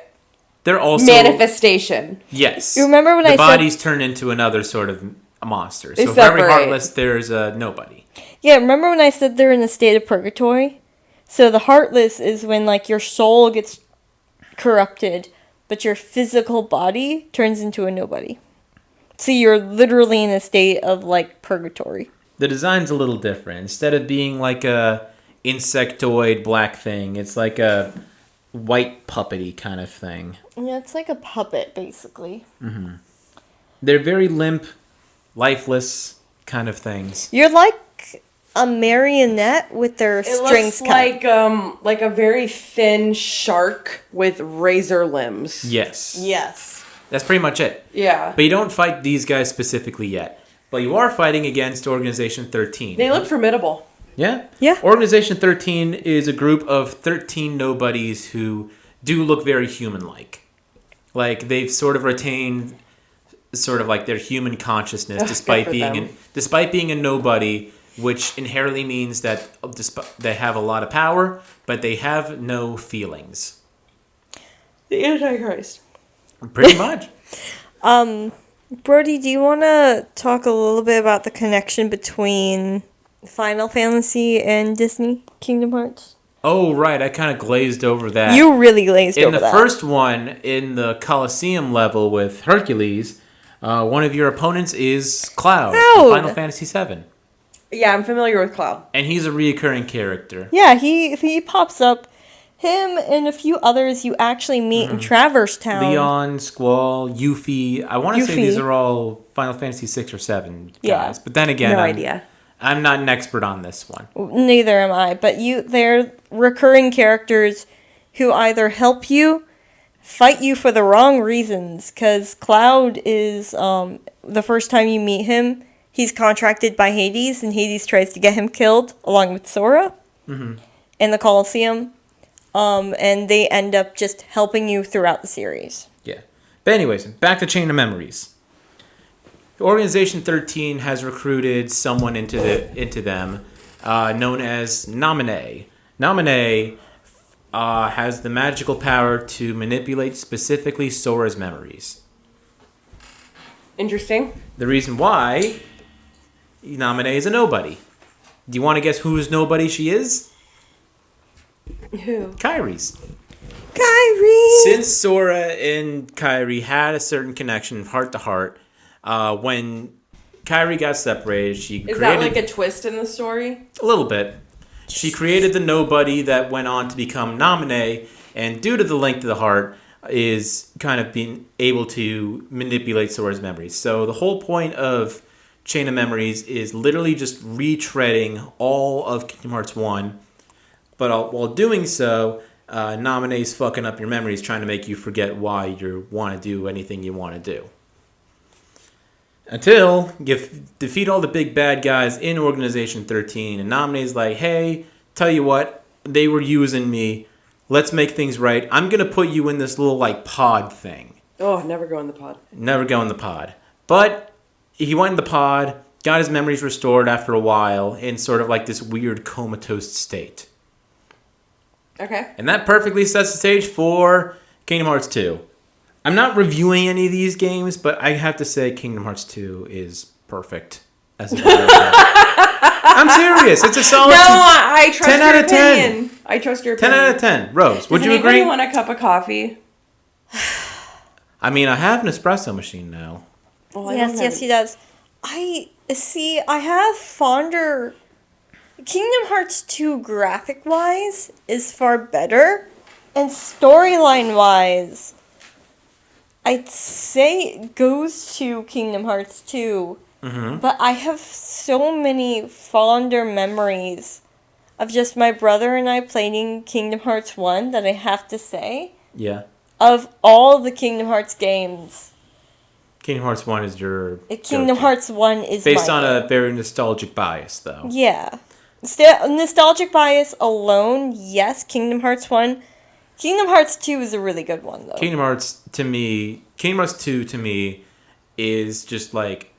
They're also... manifestation. Yes. You remember when the I said... The bodies turn into another sort of a monster. They so for every separate. Heartless, there's a Nobody. Yeah, remember when I said they're in a state of purgatory? So the Heartless is when, like, your soul gets corrupted, but your physical body turns into a nobody. So you're literally in a state of, like, purgatory. The design's a little different. Instead of being like a insectoid black thing, it's like a white puppety kind of thing. Yeah, it's like a puppet, basically. Mm-hmm. They're very limp, lifeless kind of things. You're like a marionette with their strings cut. It looks like a very thin shark with razor limbs. Yes. Yes. That's pretty much it. Yeah. But you don't fight these guys specifically yet. But you are fighting against Organization 13. They look formidable. Yeah? Yeah. Organization 13 is a group of 13 nobodies who do look very human-like. Like, they've sort of retained sort of like their human consciousness despite being a nobody, which inherently means that they have a lot of power, but they have no feelings. The Antichrist. Pretty much. Brody, do you want to talk a little bit about the connection between Final Fantasy and Disney Kingdom Hearts? Oh, right. I kind of glazed over that. You really glazed over that. In the first one, in the Colosseum level with Hercules, one of your opponents is Cloud from Final Fantasy VII. Yeah, I'm familiar with Cloud. And he's a reoccurring character. Yeah, he pops up. Him and a few others you actually meet in Traverse Town. Leon, Squall, Yuffie. I want to say these are all Final Fantasy 6 or 7 guys. Yeah. But then again, No idea. I'm not an expert on this one. Neither am I, but they're recurring characters who either help you, fight you for the wrong reasons, because Cloud is, the first time you meet him, he's contracted by Hades, and Hades tries to get him killed, along with Sora, in the Colosseum, and they end up just helping you throughout the series. Yeah. But anyways, back to Chain of Memories. Organization 13 has recruited someone into them, known as Naminé. Naminé has the magical power to manipulate specifically Sora's memories. Interesting. The reason why Naminé is a nobody. Do you want to guess whose nobody she is? Who? Kairi's. Kairi! Since Sora and Kairi had a certain connection, heart to heart, when Kairi got separated, she Is created... that like a twist in the story? A little bit. She created the nobody that went on to become Naminé, and due to the link to the heart, is kind of being able to manipulate Sora's memories. So the whole point of Chain of Memories is literally just retreading all of Kingdom Hearts 1, but while doing so, Naminé's fucking up your memories, trying to make you forget why you want to do anything you want to do. Until you defeat all the big bad guys in Organization 13, and Naminé's like, hey, tell you what, they were using me. Let's make things right. I'm going to put you in this little, like, pod thing. Oh, never go in the pod. Never go in the pod. But he went in the pod, got his memories restored after a while, in sort of like this weird comatose state. Okay. And that perfectly sets the stage for Kingdom Hearts 2. I'm not reviewing any of these games, but I have to say Kingdom Hearts 2 is perfect as a video game. I'm serious. It's a solid I trust 10 your out of 10. opinion. I trust your 10 opinion. out of 10. Rose, would Does you anybody agree? want a cup of coffee? I mean, I have an espresso machine now. Well, Yes, he does. I have fonder. Kingdom Hearts 2 graphic wise is far better, and storyline wise, I'd say it goes to Kingdom Hearts 2. Mm-hmm. But I have so many fonder memories of just my brother and I playing Kingdom Hearts 1 that I have to say. Yeah. Of all the Kingdom Hearts games, Kingdom Hearts 1 is your Kingdom go-to. Hearts 1 is based my on game. a very nostalgic bias, though. Yeah. Nostalgic bias alone, yes, Kingdom Hearts 1. Kingdom Hearts 2 is a really good one, though. Kingdom Hearts 2 to me is just like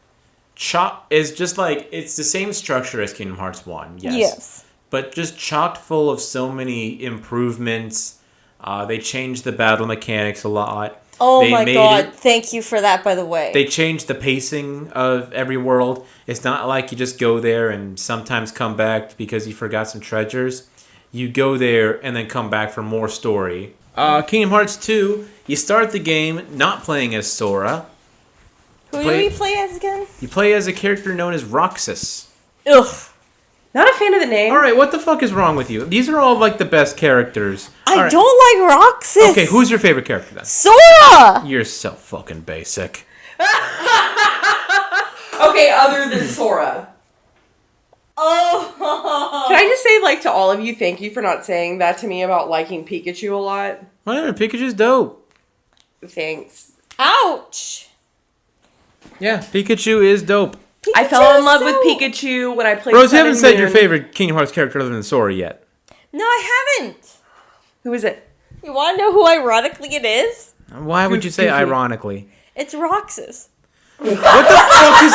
it's the same structure as Kingdom Hearts 1, yes. But just chocked full of so many improvements. They changed the battle mechanics a lot. Oh my god, thank you for that, by the way. They changed the pacing of every world. It's not like you just go there and sometimes come back because you forgot some treasures. You go there and then come back for more story. Kingdom Hearts 2, you start the game not playing as Sora. Who do we play as again? You play as a character known as Roxas. Ugh. Not a fan of the name. Alright, what the fuck is wrong with you? These are all like the best characters. I don't like Roxas. Okay, who's your favorite character then? Sora! You're so fucking basic. Okay, other than Sora. Oh. Can I just say, like, to all of you, thank you for not saying that to me about liking Pikachu a lot. Whatever, Pikachu's dope. Thanks. Ouch. Yeah, Pikachu is dope. I fell in love with Pikachu when I played Rose, you Sun haven't and said your Moon. favorite Kingdom Hearts character other than Sora yet. No, I haven't. Who is it? You want to know who ironically it is? Why would you say Goofy. ironically? It's Roxas. What the fuck is...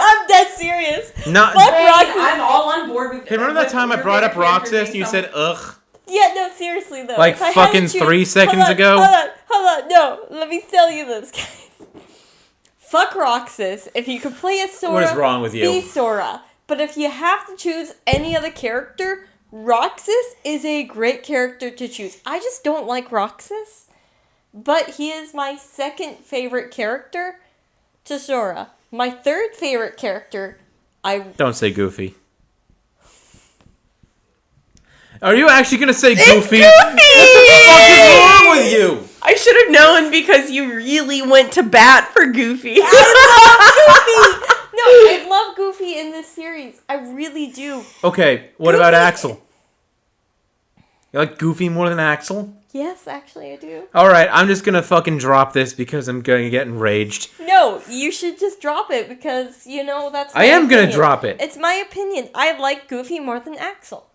I'm dead serious. Not... Fuck Roxas. I'm all on board with. Hey, remember that time I brought up Roxas and you said, ugh? Yeah, no, seriously though. Like If I had fucking to choose- 3 seconds hold on, ago? Hold on, no. Let me tell you this, guys. Fuck Roxas. If you could play as Sora, What is wrong with you? be Sora. But if you have to choose any other character, Roxas is a great character to choose. I just don't like Roxas, but he is my second favorite character to Sora. My third favorite character, Don't say Goofy. Are you actually gonna say Goofy? What the fuck is wrong with you? I should have known because you really went to bat for Goofy. I love Goofy. No, I love Goofy in this series. I really do. Okay, what about Goofy- Axel? You like Goofy more than Axel? Yes, actually, I do. Alright, I'm just gonna fucking drop this because I'm gonna get enraged. No, you should just drop it because, that's my I am gonna opinion. drop it. It's my opinion. I like Goofy more than Axel.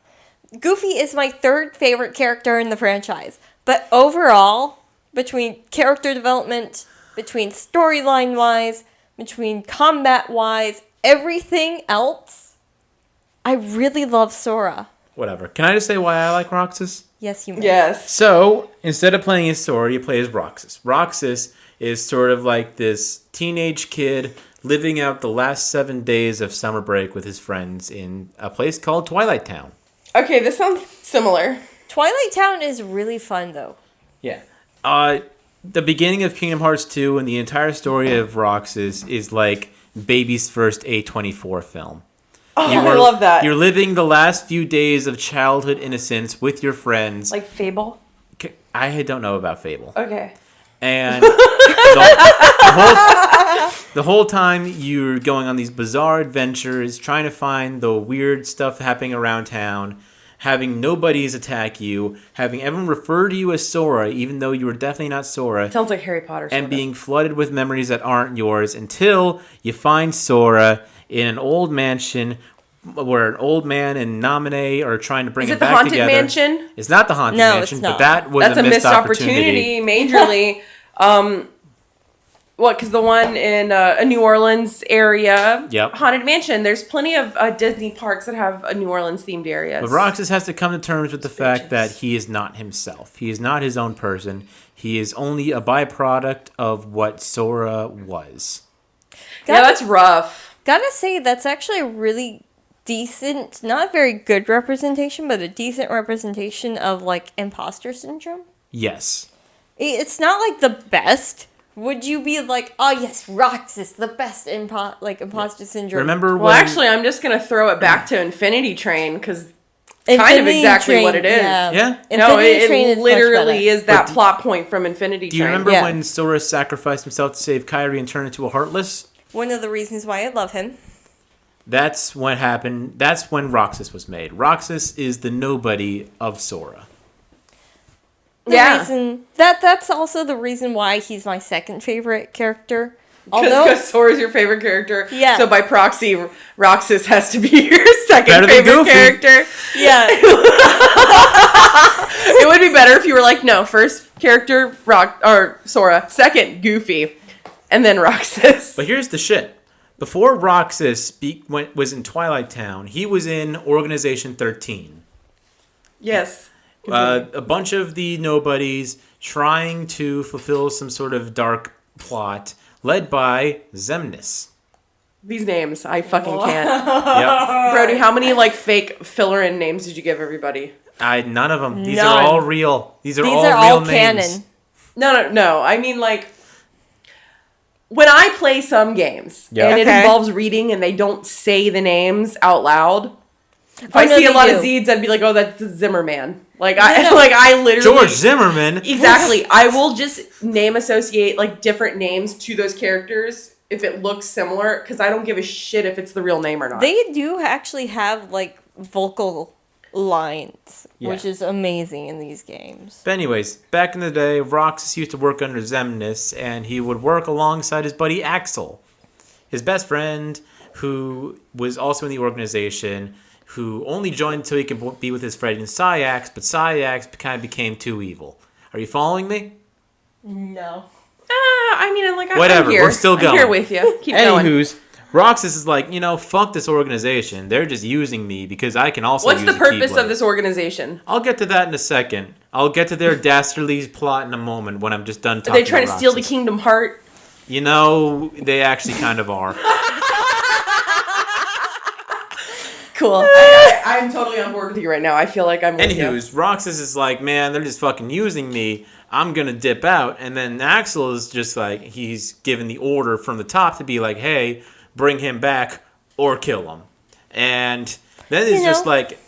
Goofy is my third favorite character in the franchise. But overall, between character development, between storyline-wise, between combat-wise, everything else, I really love Sora. Whatever. Can I just say why I like Roxas? Yes, you may. Yes. So, instead of playing as Sora, you play as Roxas. Roxas is sort of like this teenage kid living out the last 7 days of summer break with his friends in a place called Twilight Town. Okay, this sounds similar. Twilight Town is really fun, though. Yeah. The beginning of Kingdom Hearts 2 and the entire story of Roxas is like baby's first A24 film. Oh, I love that. You're living the last few days of childhood innocence with your friends. Like Fable? I don't know about Fable. Okay. And the whole time you're going on these bizarre adventures, trying to find the weird stuff happening around town, having nobodies attack you, having everyone refer to you as Sora, even though you were definitely not Sora. Sounds like Harry Potter. And being flooded with memories that aren't yours until you find Sora in an old mansion where an old man and Naminé are trying to bring him back together. Is it the Haunted Mansion? It's not the Haunted No, Mansion, it's but not. that was That's a missed opportunity. majorly. Because the one in a New Orleans area, Yep. Haunted Mansion, there's plenty of Disney parks that have a New Orleans themed areas. But Roxas has to come to terms with the fact that he is not himself. He is not his own person. He is only a byproduct of what Sora was. Yeah, that's rough. Gotta say, that's actually a really decent, not very good representation, but a decent representation of, like, imposter syndrome. Yes. It's not, like, the best, would you be like, oh yes, Roxas, the best imposter syndrome? Remember Well, when... actually, I'm just going to throw it back to Infinity Train, because kind of exactly what it is. Yeah. No, Train it is literally is that But plot point from Infinity Train. Do you remember when Sora sacrificed himself to save Kairi and turned into a Heartless? One of the reasons why I love him. That's what happened. That's when Roxas was made. Roxas is the nobody of Sora. That's also the reason why he's my second favorite character. Because Sora's your favorite character. Yeah. So by proxy, Roxas has to be your second favorite Goofy. character. Yeah. It would be better if you were like, no, first character Sora, second Goofy, and then Roxas. But here's the shit. Before Roxas was in Twilight Town, he was in Organization 13. Yes. A bunch of the nobodies trying to fulfill some sort of dark plot, led by Xemnas. These names, I fucking can't. Yep. Brody, how many fake filler-in names did you give everybody? None of them. These None. are all real. These are all real names. Canon. No. I mean, when I play some games and it involves reading and they don't say the names out loud, if I see a lot of Zeds, I'd be like, oh, that's Zimmerman. I literally... George Zimmerman. Exactly. I will just name associate different names to those characters if it looks similar, because I don't give a shit if it's the real name or not. They do actually have vocal lines, Yeah. which is amazing in these games. But anyways, back in the day, Roxas used to work under Xemnas, and he would work alongside his buddy Axel, his best friend, who was also in the organization, who only joined until he could be with his friend in Syax, but Syax kind of became too evil. Are you following me? No. Whatever, I'm here. we're still going. I'm here with you. Keep going. Anywho's, Roxas is like, fuck this organization. They're just using me because I can also What's use the purpose Keyblade. of this organization? I'll get to that in a second. I'll get to their dastardly plot in a moment when I'm just done talking Are they trying to about steal the Roxas. Kingdom Heart? They actually kind of are. Cool. I'm totally on board with you right now. I feel like I'm with you. Anywho's, Roxas is like, man, they're just fucking using me. I'm going to dip out. And then Axel is just like, he's given the order from the top to be like, hey, bring him back or kill him. And then it's just like...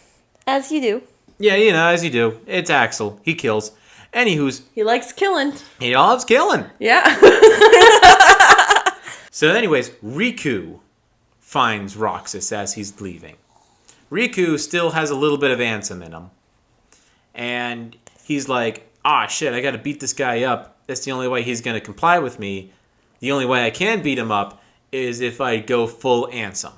As you do. Yeah, as you do. It's Axel. He kills. Anywho's... He likes killing. He loves killing. Yeah. So anyways, Riku finds Roxas as he's leaving. Riku still has a little bit of Ansem in him. And he's like, shit, I gotta beat this guy up. That's the only way he's gonna comply with me. The only way I can beat him up is if I go full Ansem.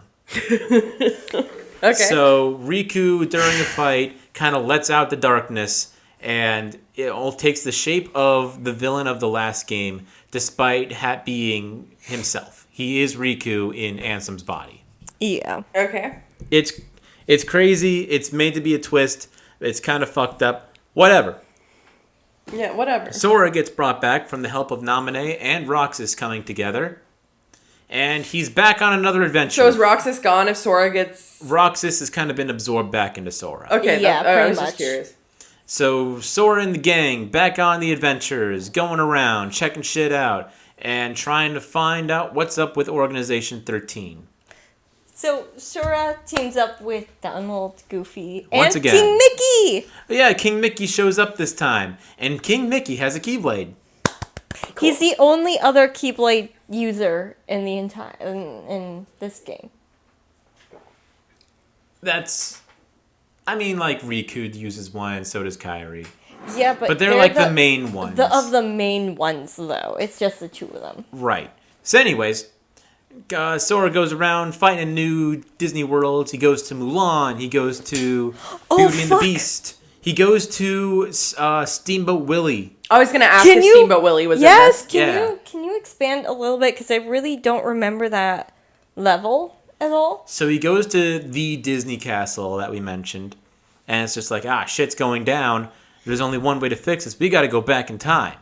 Okay. So Riku, during the fight, kind of lets out the darkness, and it all takes the shape of the villain of the last game, despite being himself. He is Riku in Ansem's body. Yeah. Okay. It's crazy. It's made to be a twist. It's kind of fucked up. Whatever. Yeah, whatever. Sora gets brought back from the help of Naminé and Roxas coming together. And he's back on another adventure. So is Roxas gone if Sora gets... Roxas has kind of been absorbed back into Sora. Okay, Yeah, I pretty was much. just curious. So Sora and the gang back on the adventures, going around, checking shit out, and trying to find out what's up with Organization 13. So Sora teams up with Donald, Goofy, Once and again. King Mickey. Yeah, King Mickey shows up this time, and King Mickey has a Keyblade. Cool. He's the only other Keyblade user in the entire in this game. Riku uses one, and so does Kairi. Yeah, But they're like the main ones. Of the main ones, though. It's just the two of them. Right. So anyways, Sora goes around fighting new Disney worlds. He goes to Mulan. He goes to Beauty and the Beast. He goes to Steamboat Willie. I was going to ask if Steamboat Willie was in this. Can you expand a little bit? Because I really don't remember that level at all. So he goes to the Disney castle that we mentioned. And it's just like, shit's going down. There's only one way to fix this. We got to go back in time.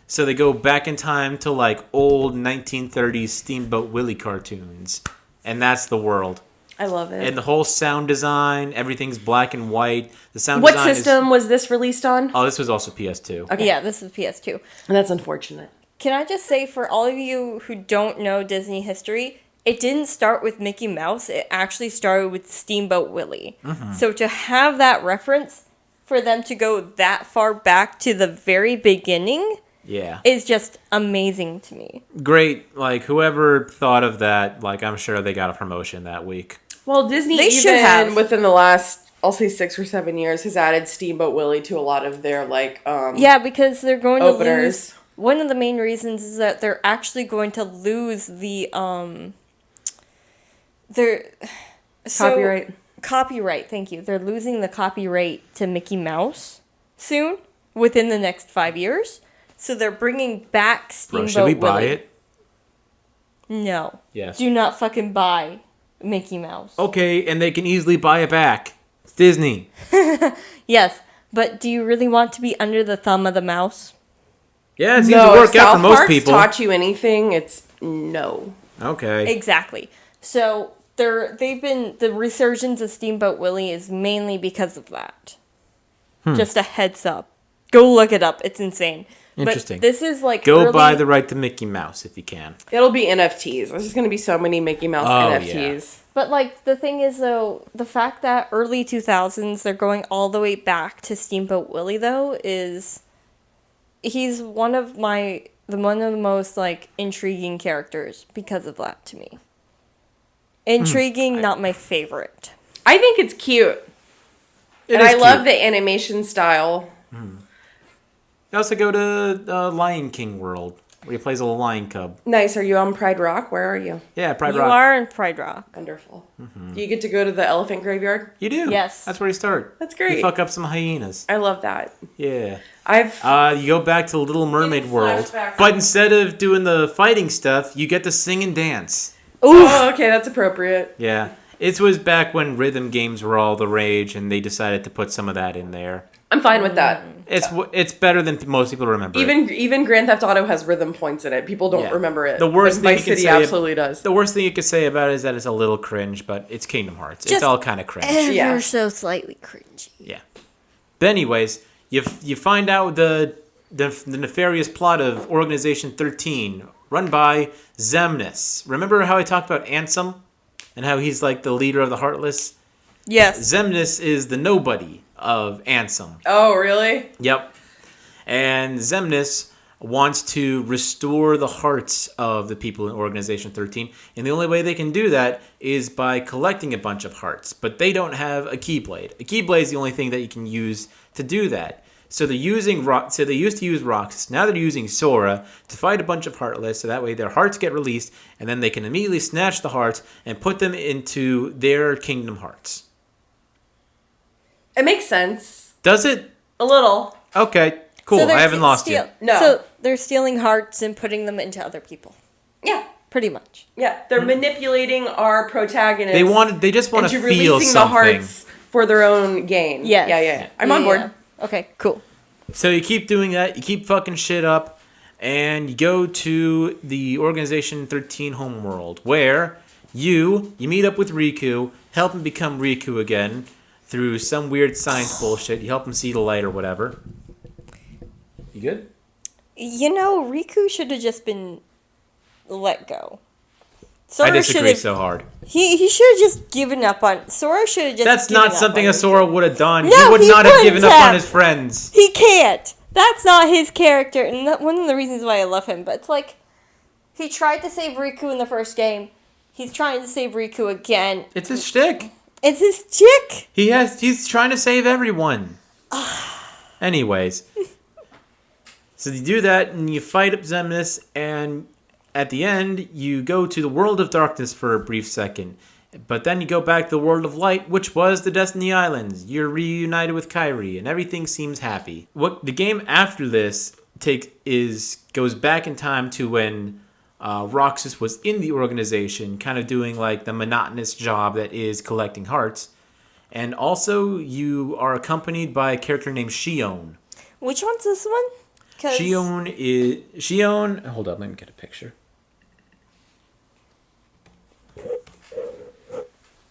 So they go back in time to old 1930s Steamboat Willie cartoons. And that's the world. I love it. And the whole sound design, everything's black and white. The sound What design system was this released on? Oh, this was also PS2. Okay. Yeah, this is PS2. That's unfortunate. can I just say, for all of you who don't know Disney history, it didn't start with Mickey Mouse. It actually started with Steamboat Willie. Mm-hmm. So to have that reference, for them to go that far back to the very beginning, is just amazing to me. Great. Like, whoever thought of that, like, I'm sure they got a promotion that week. Well, Disney, they should have. Within the last, I'll say 6 or 7 years, has added Steamboat Willie to a lot of their, like, yeah, because they're going openers. To lose... One of the main reasons is that they're actually going to lose the, Copyright, thank you. They're losing the copyright to Mickey Mouse soon, within the next 5 years. So they're bringing back Steamboat Willie. Should we buy it? No. Yes. Do not fucking buy Mickey Mouse. Okay, and they can easily buy it back. It's Disney. Yes, but do you really want to be under the thumb of the mouse? Yeah, it seems to work out for most people. Taught you anything, it's no. Okay. Exactly. So the resurgence of Steamboat Willie is mainly because of that. Just a heads up. Go look it up. It's insane. Interesting. But this is like Go buy the right to Mickey Mouse if you can. It'll be NFTs. There's just going to be so many Mickey Mouse NFTs. Yeah. But like the thing is though, the fact that early 2000s they're going all the way back to Steamboat Willie though is he's one of the most like intriguing characters because of that to me. Intriguing, not my favorite. I think it's cute. I love the animation style. You also go to Lion King World, where he plays a lion cub. Nice. Are you on Pride Rock? Where are you? Yeah, Pride Rock. You are in Pride Rock. Wonderful. Mm-hmm. Do you get to go to the elephant graveyard? You do. Yes. That's where you start. That's great. You fuck up some hyenas. I love that. Yeah. You go back to Little Mermaid World, but instead of doing the fighting stuff, you get to sing and dance. Ooh. Oh, okay, that's appropriate. Yeah. It was back when rhythm games were all the rage, and they decided to put some of that in there. I'm fine with that. It's better than most people remember. Even Grand Theft Auto has rhythm points in it. People don't remember it. The worst thing Vice City absolutely does. The worst thing you could say about it is that it's a little cringe, but it's Kingdom Hearts. Just it's all kind of cringe. Ever so slightly cringy. Yeah. But anyways, you find out the nefarious plot of Organization 13, run by Xemnas. Remember how I talked about Ansem and how he's like the leader of the Heartless? Yes. Xemnas is the nobody of Ansem. Oh, really? Yep. And Xemnas wants to restore the hearts of the people in Organization 13, and the only way they can do that is by collecting a bunch of hearts. But they don't have a Keyblade. A Keyblade is the only thing that you can use to do that. So they used to use Roxas. Now they're using Sora to fight a bunch of Heartless, so that way their hearts get released, and then they can immediately snatch the hearts and put them into their Kingdom Hearts. It makes sense. Does it? A little. Okay, cool. So I haven't lost you. No. So they're stealing hearts and putting them into other people. Yeah. Pretty much. Yeah, they're manipulating our protagonist. They just want to feel releasing something. the hearts for their own gain. Yes. Yeah. I'm on board. Okay, cool. So you keep doing that. You keep fucking shit up, and you go to the Organization 13 homeworld, where you meet up with Riku, help him become Riku again through some weird science bullshit. You help him see the light or whatever. You good? You know, Riku should have just been let go. Sora I disagree so hard. He should have just given up on... Sora should have just That's given not up something on a Sora would have done. No, he would not have given up have. on his friends. He can't. That's not his character, and one of the reasons why I love him. But it's like, he tried to save Riku in the first game. He's trying to save Riku again. It's his shtick. It's his chick. He's trying to save everyone. Anyways. So you do that, and you fight up Xemnas, and at the end, you go to the World of Darkness for a brief second. But then you go back to the World of Light, which was the Destiny Islands. You're reunited with Kairi, and everything seems happy. What the game after this goes back in time to when Roxas was in the organization, kind of doing like the monotonous job that is collecting hearts. And also, you are accompanied by a character named Xion. Which one's this one? Xion. Hold up, let me get a picture.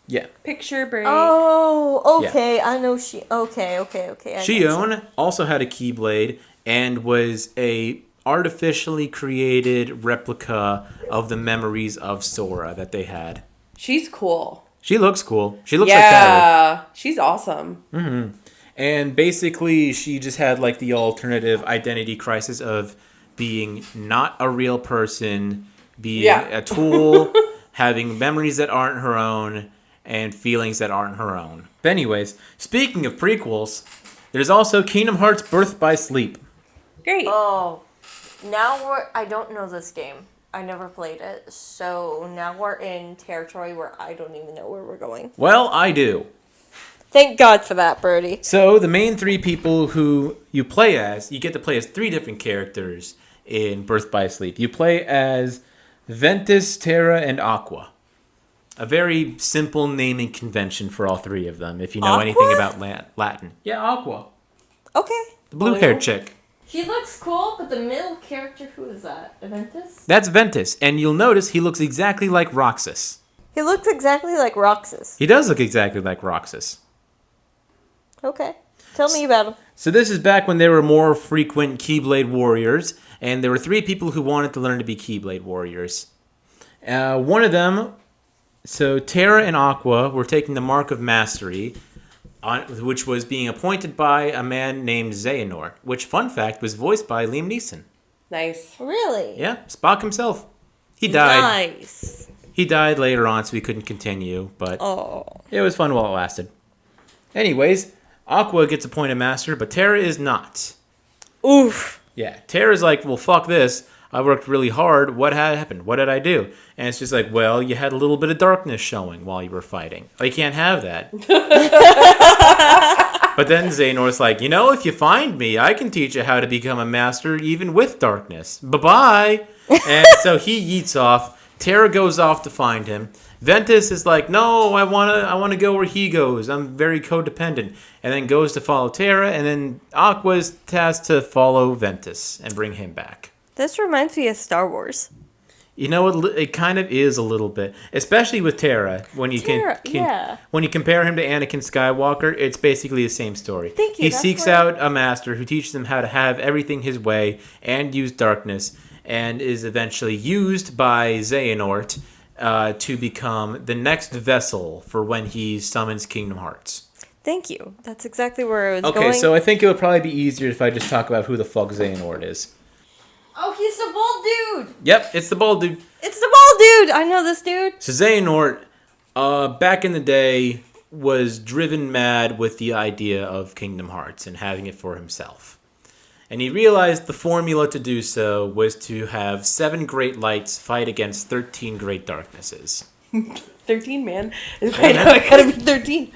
Yeah. Picture break. Oh, okay. Yeah. I know Okay. Xion also had a Keyblade and was a artificially created replica of the memories of Sora that they had. She's cool. She looks cool. She looks like Terry. Yeah, she's awesome. Mm-hmm. And basically, she just had like the alternative identity crisis of being not a real person, being a tool, having memories that aren't her own, and feelings that aren't her own. But anyways, speaking of prequels, there's also Kingdom Hearts Birth by Sleep. Great. Oh, I don't know this game. I never played it. So now we're in territory where I don't even know where we're going. Well, I do. Thank God for that, Brody. So the main three people who you play as, you get to play as three different characters in Birth by Sleep. You play as Ventus, Terra, and Aqua. A very simple naming convention for all three of them, if you know anything about Latin. Yeah, Aqua. Okay. The blue-haired chick. She looks cool, but the middle character, who is that? Ventus? That's Ventus, and you'll notice he looks exactly like Roxas. He looks exactly like Roxas. He does look exactly like Roxas. Okay. Tell me about him. So this is back when there were more frequent Keyblade warriors, and there were three people who wanted to learn to be Keyblade warriors. One of them, so Terra and Aqua, were taking the Mark of Mastery, which was being appointed by a man named Xehanort, which, fun fact, was voiced by Liam Neeson. Nice. Really? Yeah, Spock himself. He died. Nice. He died later on, so we couldn't continue, but it was fun while it lasted. Anyways, Aqua gets appointed master, but Terra is not. Oof. Yeah, Terra's like, well, fuck this. I worked really hard. What had happened? What did I do? And it's just like, well, you had a little bit of darkness showing while you were fighting. I can't have that. But then Xehanort's like, if you find me, I can teach you how to become a master even with darkness. Bye-bye. And so he yeets off. Terra goes off to find him. Ventus is like, no, I wanna go where he goes. I'm very codependent. And then goes to follow Terra, and then Aqua's tasked to follow Ventus and bring him back. This reminds me of Star Wars. It kind of is a little bit, especially with Terra. When you when you compare him to Anakin Skywalker, it's basically the same story. Thank you. He seeks out a master who teaches him how to have everything his way and use darkness, and is eventually used by Xehanort to become the next vessel for when he summons Kingdom Hearts. Thank you. That's exactly where I was going. Okay, so I think it would probably be easier if I just talk about who the fuck Xehanort is. Oh, he's the bald dude. Yep, it's the bald dude. It's the bald dude. I know this dude. So Xehanort, back in the day, was driven mad with the idea of Kingdom Hearts and having it for himself. And he realized the formula to do so was to have 7 great lights fight against 13 great darknesses. 13, man. I know, it gotta be 13.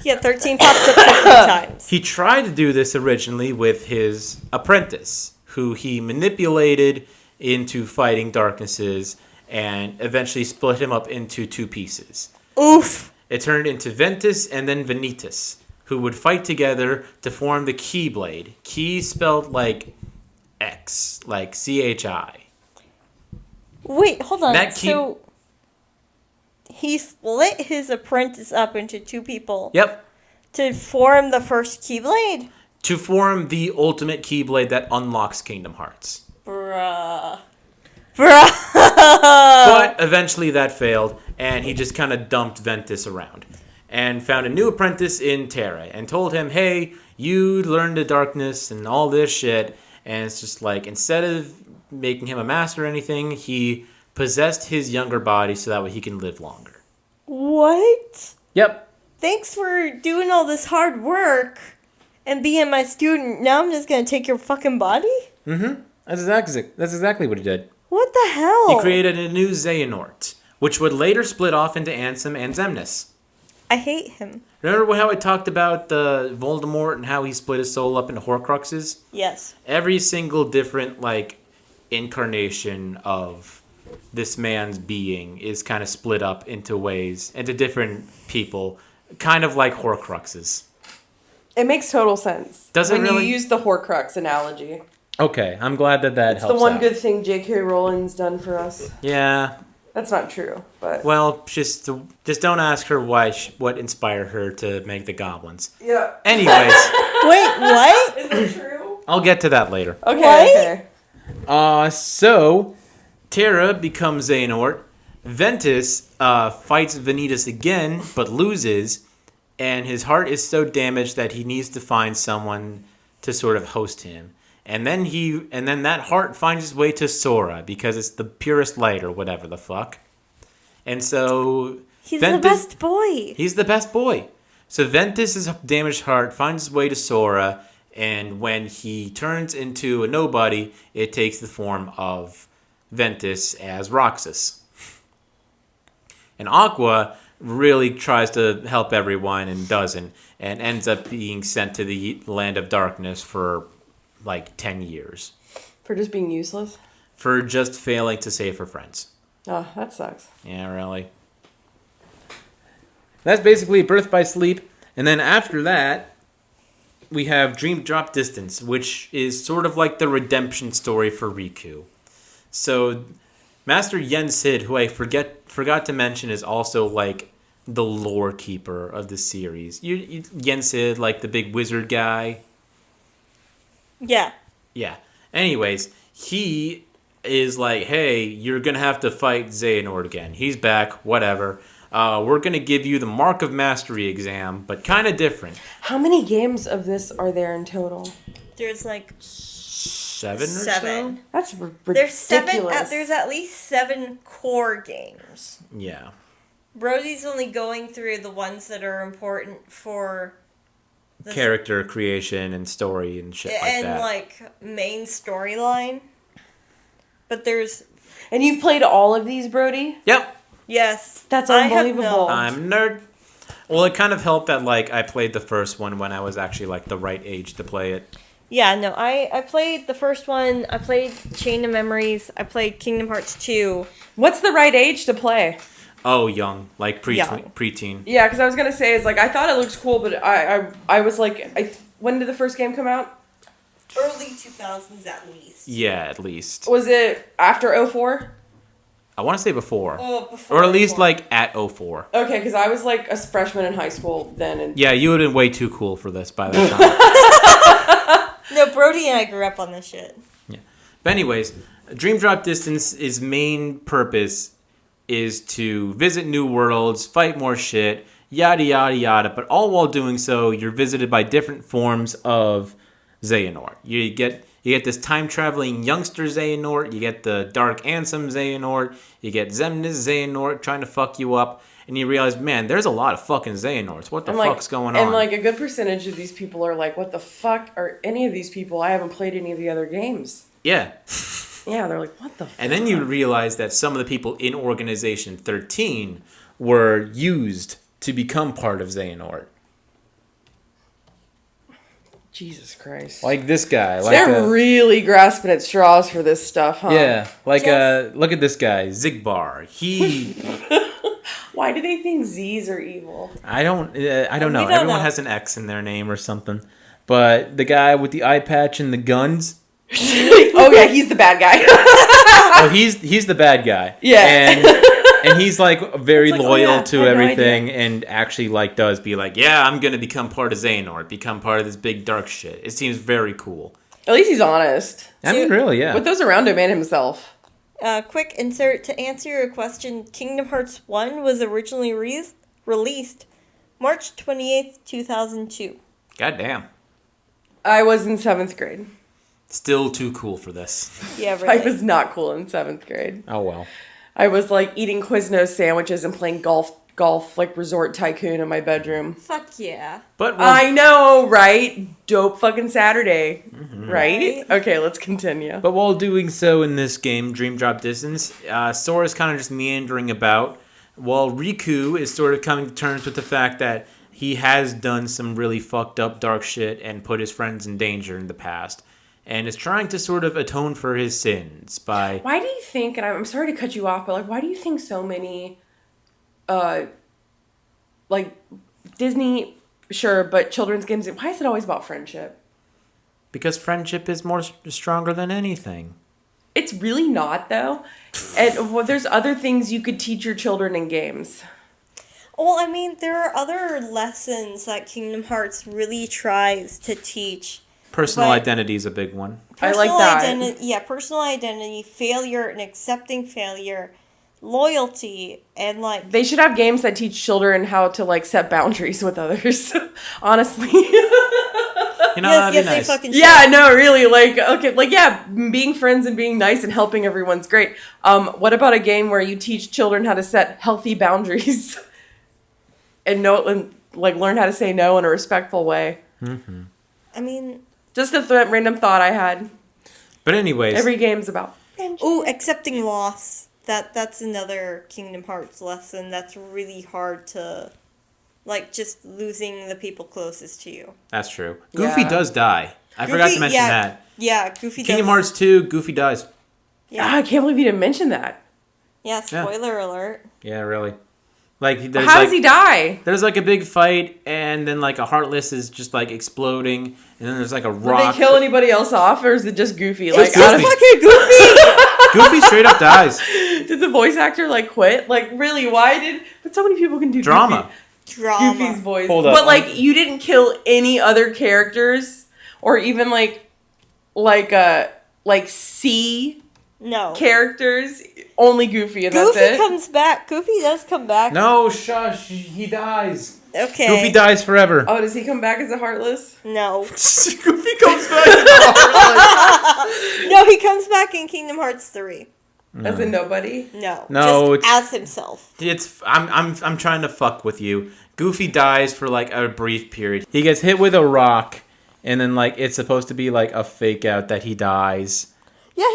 Yeah, 13 pops up 13 times. He tried to do this originally with his apprentice, who he manipulated into fighting darknesses and eventually split him up into 2 pieces. Oof. It turned into Ventus and then Vanitas, who would fight together to form the Keyblade. Key spelled like X, like C-H-I. Wait, hold on. That So he split his apprentice up into 2 people. Yep. To form the first Keyblade? To form the ultimate Keyblade that unlocks Kingdom Hearts. Bruh. But eventually that failed, and he just kind of dumped Ventus around. And found a new apprentice in Terra, and told him, hey, you learned the darkness and all this shit. And it's just like, instead of making him a master or anything, he possessed his younger body so that way he can live longer. What? Yep. Thanks for doing all this hard work and being my student. Now I'm just going to take your fucking body? Mm-hmm. That's exactly what he did. What the hell? He created a new Xehanort, which would later split off into Ansem and Xemnas. I hate him. Remember how I talked about the Voldemort and how he split his soul up into Horcruxes? Yes. Every single different, incarnation of this man's being is kind of split up into different people, kind of like Horcruxes. It makes total sense. Does it when really? You use the Horcrux analogy. Okay, I'm glad that helps. It's the one out. good thing J.K. Rowling's done for us. Yeah. That's not true, but... Well, just don't ask her what inspired her to make the goblins. Yeah. Anyways. Wait, what? Is that true? I'll get to that later. Okay, What? okay. So Terra becomes Xehanort. Ventus fights Vanitas again, but loses, and his heart is so damaged that he needs to find someone to sort of host him. And then that heart finds its way to Sora because it's the purest light or whatever the fuck. And so he's the best boy. He's the best boy. So Ventus's damaged heart finds its way to Sora, and when he turns into a nobody, it takes the form of Ventus as Roxas. And Aqua really tries to help everyone and doesn't, and ends up being sent to the Land of Darkness for like 10 years. For just being useless? For just failing to save her friends. Oh, that sucks. Yeah, really. That's basically Birth by Sleep. And then after that, we have Dream Drop Distance, which is sort of like the redemption story for Riku. So Master Yen Sid, who I forgot to mention, is also like the lore keeper of the series. Yen Sid, like the big wizard guy. Yeah. Yeah. Anyways, he is like, hey, you're going to have to fight Xehanort again. He's back, whatever. We're going to give you the Mark of Mastery exam, but kind of different. How many games of this are there in total? There's like... Seven or so? That's ridiculous. There's at least 7 core games. Yeah. Brody's only going through the ones that are important for... character creation and story and shit like that. And, like, main storyline. But there's... And you've played all of these, Brody? Yep. Yes. That's unbelievable. I'm nerd. Well, it kind of helped that, like, I played the first one when I was actually, like, the right age to play it. Yeah, no, I played the first one. I played Chain of Memories. I played Kingdom Hearts 2. What's the right age to play? Oh, young. Like, Young. preteen. Yeah, because I was going to say, like, I thought it looked cool, but I was like, when did the first game come out? Early 2000s at least. Yeah, at least. Was it after 04? I want to say before. Oh, before. Or at least, like, at 04. Okay, because I was, like, a freshman in high school then. And Yeah, you would have been way too cool for this by that time. No, Brody and I grew up on this shit. Yeah. But anyways, Dream Drop Distance's main purpose is to visit new worlds, fight more shit, yada yada yada, but all while doing so, you're visited by different forms of Xehanort. You get this time-traveling youngster Xehanort, you get the Dark Ansem Xehanort, you get Xemnas Xehanort trying to fuck you up, and you realize, man, there's a lot of fucking Xehanorts. What the fuck's going on? And, like, a good percentage of these people are like, what the fuck are any of these people? I haven't played any of the other games. Yeah. Yeah, they're like, what the fuck? And then you realize that some of the people in Organization 13 were used to become part of Xehanort. Jesus Christ. Like this guy. They're really grasping at straws for this stuff, huh? Yeah. Like, look at this guy, Zigbar. He... Why do they think Z's are evil? I don't know. Don't Everyone know. has an X in their name or something. But the guy with the eye patch and the guns... Oh, yeah, he's the bad guy. Oh, he's the bad guy. Yeah. And he's like very like, loyal oh, yeah, to I had no everything idea. and actually like does be like, yeah, I'm going to become part of Xehanort, become part of this big dark shit. It seems very cool. At least he's honest. I mean, really, yeah. With those around him and himself. Quick insert to answer your question. Kingdom Hearts 1 was originally released March 28th, 2002. Goddamn. I was in 7th grade. Still too cool for this. Yeah, really. I was not cool in 7th grade. Oh, well. I was like eating Quiznos sandwiches and playing golf like Resort Tycoon in my bedroom. Fuck yeah. But I know, right? Dope fucking Saturday. Mm-hmm. Right? Okay, let's continue. But while doing so in this game, Dream Drop Distance, Sora's kind of just meandering about, while Riku is sort of coming to terms with the fact that he has done some really fucked up dark shit and put his friends in danger in the past. And is trying to sort of atone for his sins by... Why do you think, and I'm sorry to cut you off, but like, why do you think so many, like, Disney, sure, but children's games, why is it always about friendship? Because friendship is more stronger than anything. It's really not, though. And well, there's other things you could teach your children in games. Well, I mean, there are other lessons that Kingdom Hearts really tries to teach. Personal But- identity is a big one. I like that. Personal identity, failure, and accepting failure, loyalty, and like They should have games that teach children how to like set boundaries with others. Honestly. You know, that'd be they nice. fucking should. Yeah, no, really. Like, okay, like, yeah, being friends and being nice and helping everyone's great. What about a game where you teach children how to set healthy boundaries and learn how to say no in a respectful way? Mm-hmm. I mean, Just a random thought I had. But anyways, Every game's about. accepting loss. That's another Kingdom Hearts lesson that's really hard to, like, just losing the people closest to you. that's true. Goofy Yeah. does die. I forgot to mention that. Yeah, Goofy Kingdom does. Hearts 2, Goofy dies. Yeah. I can't believe you didn't mention that. Yeah, spoiler alert. Yeah, really. Like, there's How like, does he die? there's like a big fight, and then like a Heartless is just like exploding, and then there's like a Did rock. they kill anybody else off, or is it just Goofy? It's Like, just fucking Goofy! Goofy straight up dies. did the voice actor like quit? Like, really? Why did? But so many people can do Drama. Drama. Goofy's voice. Hold up. But like, you didn't kill any other characters, or even like C No. characters. Only Goofy, and Goofy that's it. comes back. Goofy does come back. No, shush. He dies. Okay. Goofy dies forever. Oh, does he come back as a Heartless? No. Goofy comes back. as a Heartless. No, he comes back in Kingdom Hearts 3. As a nobody? No. No, just as himself. I'm trying to fuck with you. Goofy dies for like a brief period. He gets hit with a rock, and then like it's supposed to be like a fake out that he dies. Yeah,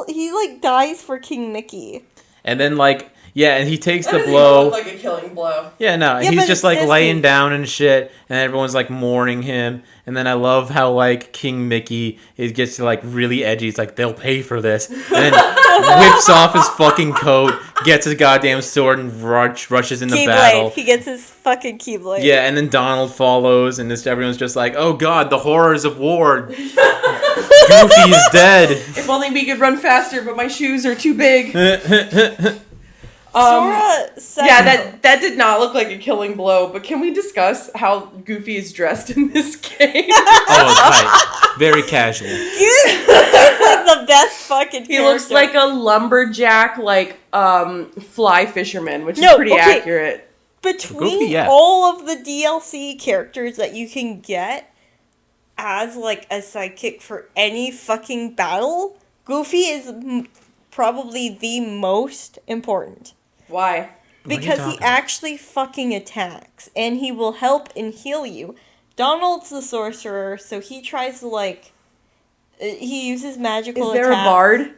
he like dies for King Mickey. And then like and he takes That the doesn't blow. even look like a killing blow. Yeah, no, Yeah, he's but just it's like Disney. laying down and shit, and everyone's like mourning him. And then I love how like King Mickey gets like really edgy. He's like, they'll pay for this, and then whips off his fucking coat, gets his goddamn sword, and rushes in the battle. Keyblade. He gets his fucking Keyblade. Yeah, and then Donald follows, and everyone's just like, oh god, the horrors of war. Goofy is dead. If only we could run faster, but my shoes are too big. Sora said, Yeah, that did not look like a killing blow, but can we discuss how Goofy is dressed in this game? Oh, right. Very casual. He's like the best fucking He character. looks like a lumberjack, fly fisherman, which is No, pretty okay. accurate. Between Goofy, yeah. all of the DLC characters that you can get as like a sidekick for any fucking battle, Goofy is probably the most important. Why? What are you Because he talking about? actually fucking attacks, and he will help and heal you. Donald's the sorcerer, so he tries to he uses magical Is there attack. a bard?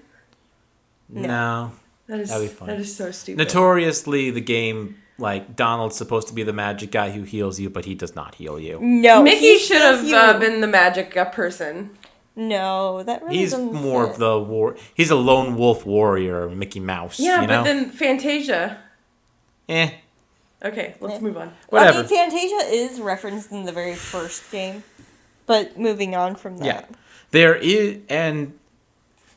No. That is That'd be fun. That is so stupid. Notoriously, the game, like, Donald's supposed to be the magic guy who heals you, but he does not heal you. No, Mickey he should heals have you. been the magic person. No, that really He's doesn't more fit. of the he's a lone wolf warrior, Mickey Mouse, Yeah, you know? but then Fantasia. Eh, Okay, let's move on. whatever. I mean, Fantasia is referenced in the very first game, but moving on from that. Yeah. There is, and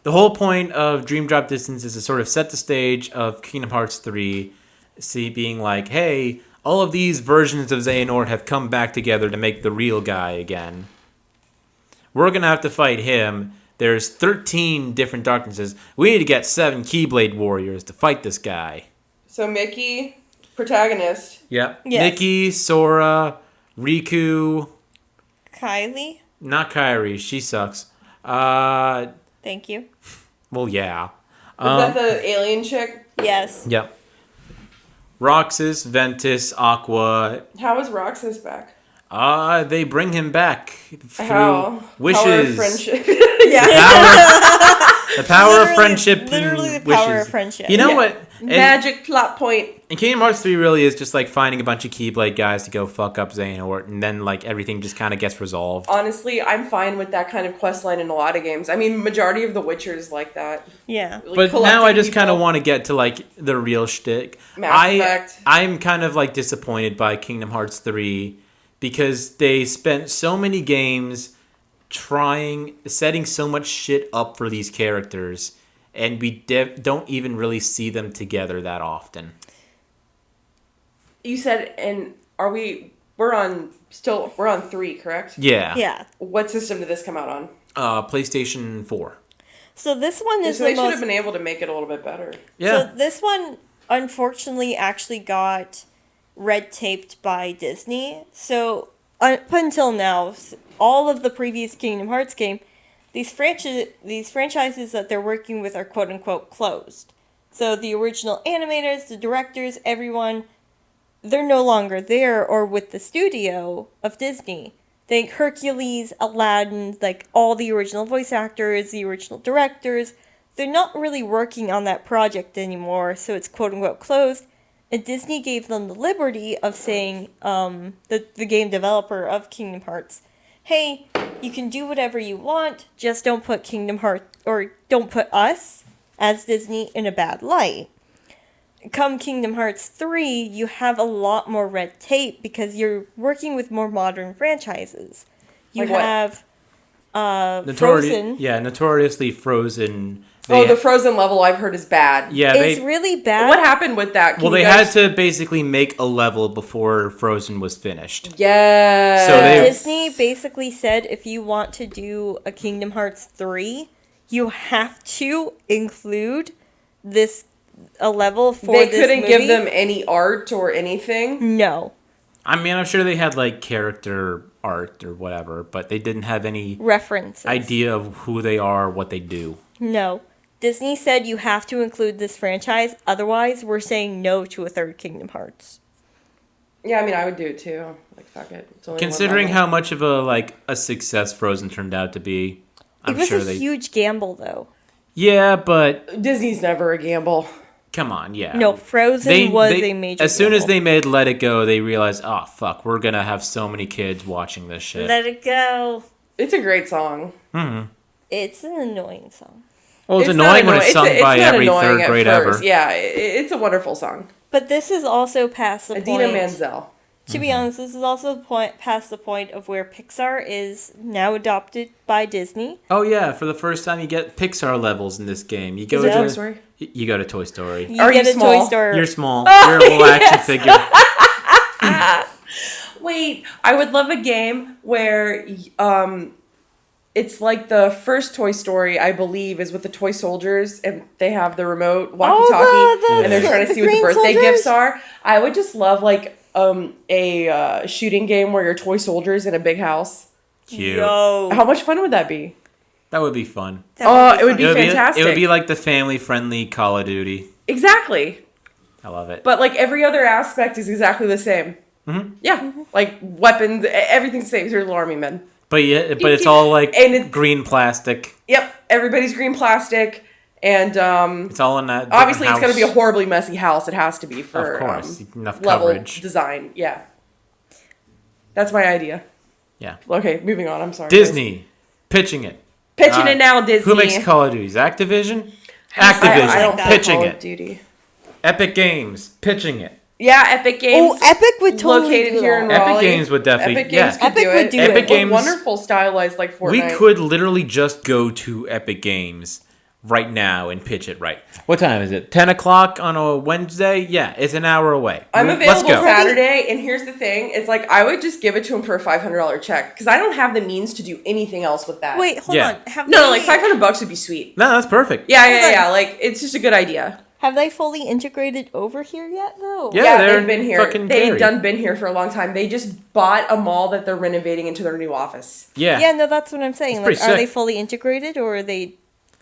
the whole point of Dream Drop Distance is to sort of set the stage of Kingdom Hearts 3, being like, hey, all of these versions of Xehanort have come back together to make the real guy again. We're going to have to fight him. There's 13 different darknesses. We need to get 7 Keyblade warriors to fight this guy. So Mickey, protagonist. Yep. Yes. Nikki, Sora, Riku, Kylie, not Kairi, she sucks. Well, thank you. yeah. Is that the alien chick? Yes. Yep. Roxas, Ventus, Aqua. How is Roxas back? They bring him back through How? wishes. Power of friendship. The power of friendship. Literally and the power wishes. of friendship. You know Yeah. what? Magic plot point. And Kingdom Hearts 3 really is just like finding a bunch of Keyblade guys to go fuck up Xehanort, and then like everything just kind of gets resolved. Honestly, I'm fine with that kind of quest line in a lot of games. I mean, majority of The Witcher is like that. Yeah. Like, But now collecting I just kind of people. want to get to like the real shtick. Mass Effect. I'm kind of like disappointed by Kingdom Hearts 3 because they spent so many games setting so much shit up for these characters, and we don't even really see them together that often. You said, and are we we're on 3, correct? Yeah. Yeah. What system did this come out on? PlayStation 4. So this one is So they should have been able to make it a little bit better. Yeah. So this one, unfortunately, actually got red taped by Disney. So up until now, all of the previous Kingdom Hearts game, these franchises that they're working with are quote unquote closed. So the original animators, the directors, everyone, they're no longer there or with the studio of Disney. Think Hercules, Aladdin, like all the original voice actors, the original directors, they're not really working on that project anymore, so it's quote unquote closed. And Disney gave them the liberty of saying, the game developer of Kingdom Hearts, hey, you can do whatever you want, just don't put Kingdom Hearts, or don't put us, as Disney, in a bad light. Come Kingdom Hearts 3, you have a lot more red tape because you're working with more modern franchises. You like have Frozen. Yeah, notoriously Frozen. The Frozen level I've heard is bad. Yeah, it's really bad. What happened with that? Well, they had to basically make a level before Frozen was finished. Yeah. So Disney basically said if you want to do a Kingdom Hearts 3, you have to include a level for this movie. They couldn't give them any art or anything? No. I mean, I'm sure they had, like, character art or whatever, but they didn't have any references, idea of who they are, what they do. No. Disney said you have to include this franchise, otherwise we're saying no to a third Kingdom Hearts. Yeah, I mean, I would do it too. Like, fuck it. It's only Considering how much of a success Frozen turned out to be, I'm sure it was a huge gamble, though. Yeah, but Disney's never a gamble. Come on, yeah. No, Frozen was a major As soon gamble. as they made Let It Go, they realized, oh, fuck, we're gonna have so many kids watching this shit. Let It Go. It's a great song. Mm-hmm. It's an annoying song. Well, it's annoying when it's sung by every third grade ever. Yeah, it's a wonderful song. But this is also past the point. Idina Menzel. To be honest, this is also past the point of where Pixar is now adopted by Disney. Oh yeah, for the first time you get Pixar levels in this game. You go to Toy Story. You go to Toy Story. You get a Toy Story. You're small. Oh, You're a little action figure. Wait, I would love a game where it's like the first Toy Story, I believe, is with the toy soldiers, and they have the remote walkie-talkie, and they're trying to see what the birthday gifts are. I would just love, like, a shooting game where you're toy soldiers in a big house. Cute. Yo. How much fun would that be? That would be fun. It would be fantastic. It would be like the family-friendly Call of Duty. Exactly. I love it. But, like, every other aspect is exactly the same. Mm-hmm. Yeah. Like, weapons, everything's the same. You're little army men. But it's all like green plastic. Yep, everybody's green plastic, and it's all in that. Obviously, house. it's going to be a horribly messy house. It has to be for of course enough level coverage design. Yeah, that's my idea. Yeah. Okay, moving on. I'm sorry. Disney pitching it. It now. Disney. Who makes Call of Duties? Activision. I don't pitching Call it. of Duty. Epic Games pitching it. Yeah, Epic Games. Oh, Epic would totally located do here in that. Raleigh. Epic Games would definitely. Epic Games could Epic do would it. do Epic it. Games. Wonderful stylized like Fortnite. We could literally just go to Epic Games right now and pitch it right. What time is it? 10 o'clock on a Wednesday? Yeah, it's an hour away. I'm Let's available go. Saturday, and here's the thing: it's like I would just give it to him for a $500 check because I don't have the means to do anything else with that. Wait, hold Yeah. on. No, like $500 would be sweet. No, that's perfect. Yeah. Like it's just a good idea. Have they fully integrated over here yet, though? Yeah, they've been here. fucking They've Gary. been here for a long time. They just bought a mall that they're renovating into their new office. Yeah. Yeah, no, that's what I'm saying. It's Like, pretty are they sick. fully integrated, or are they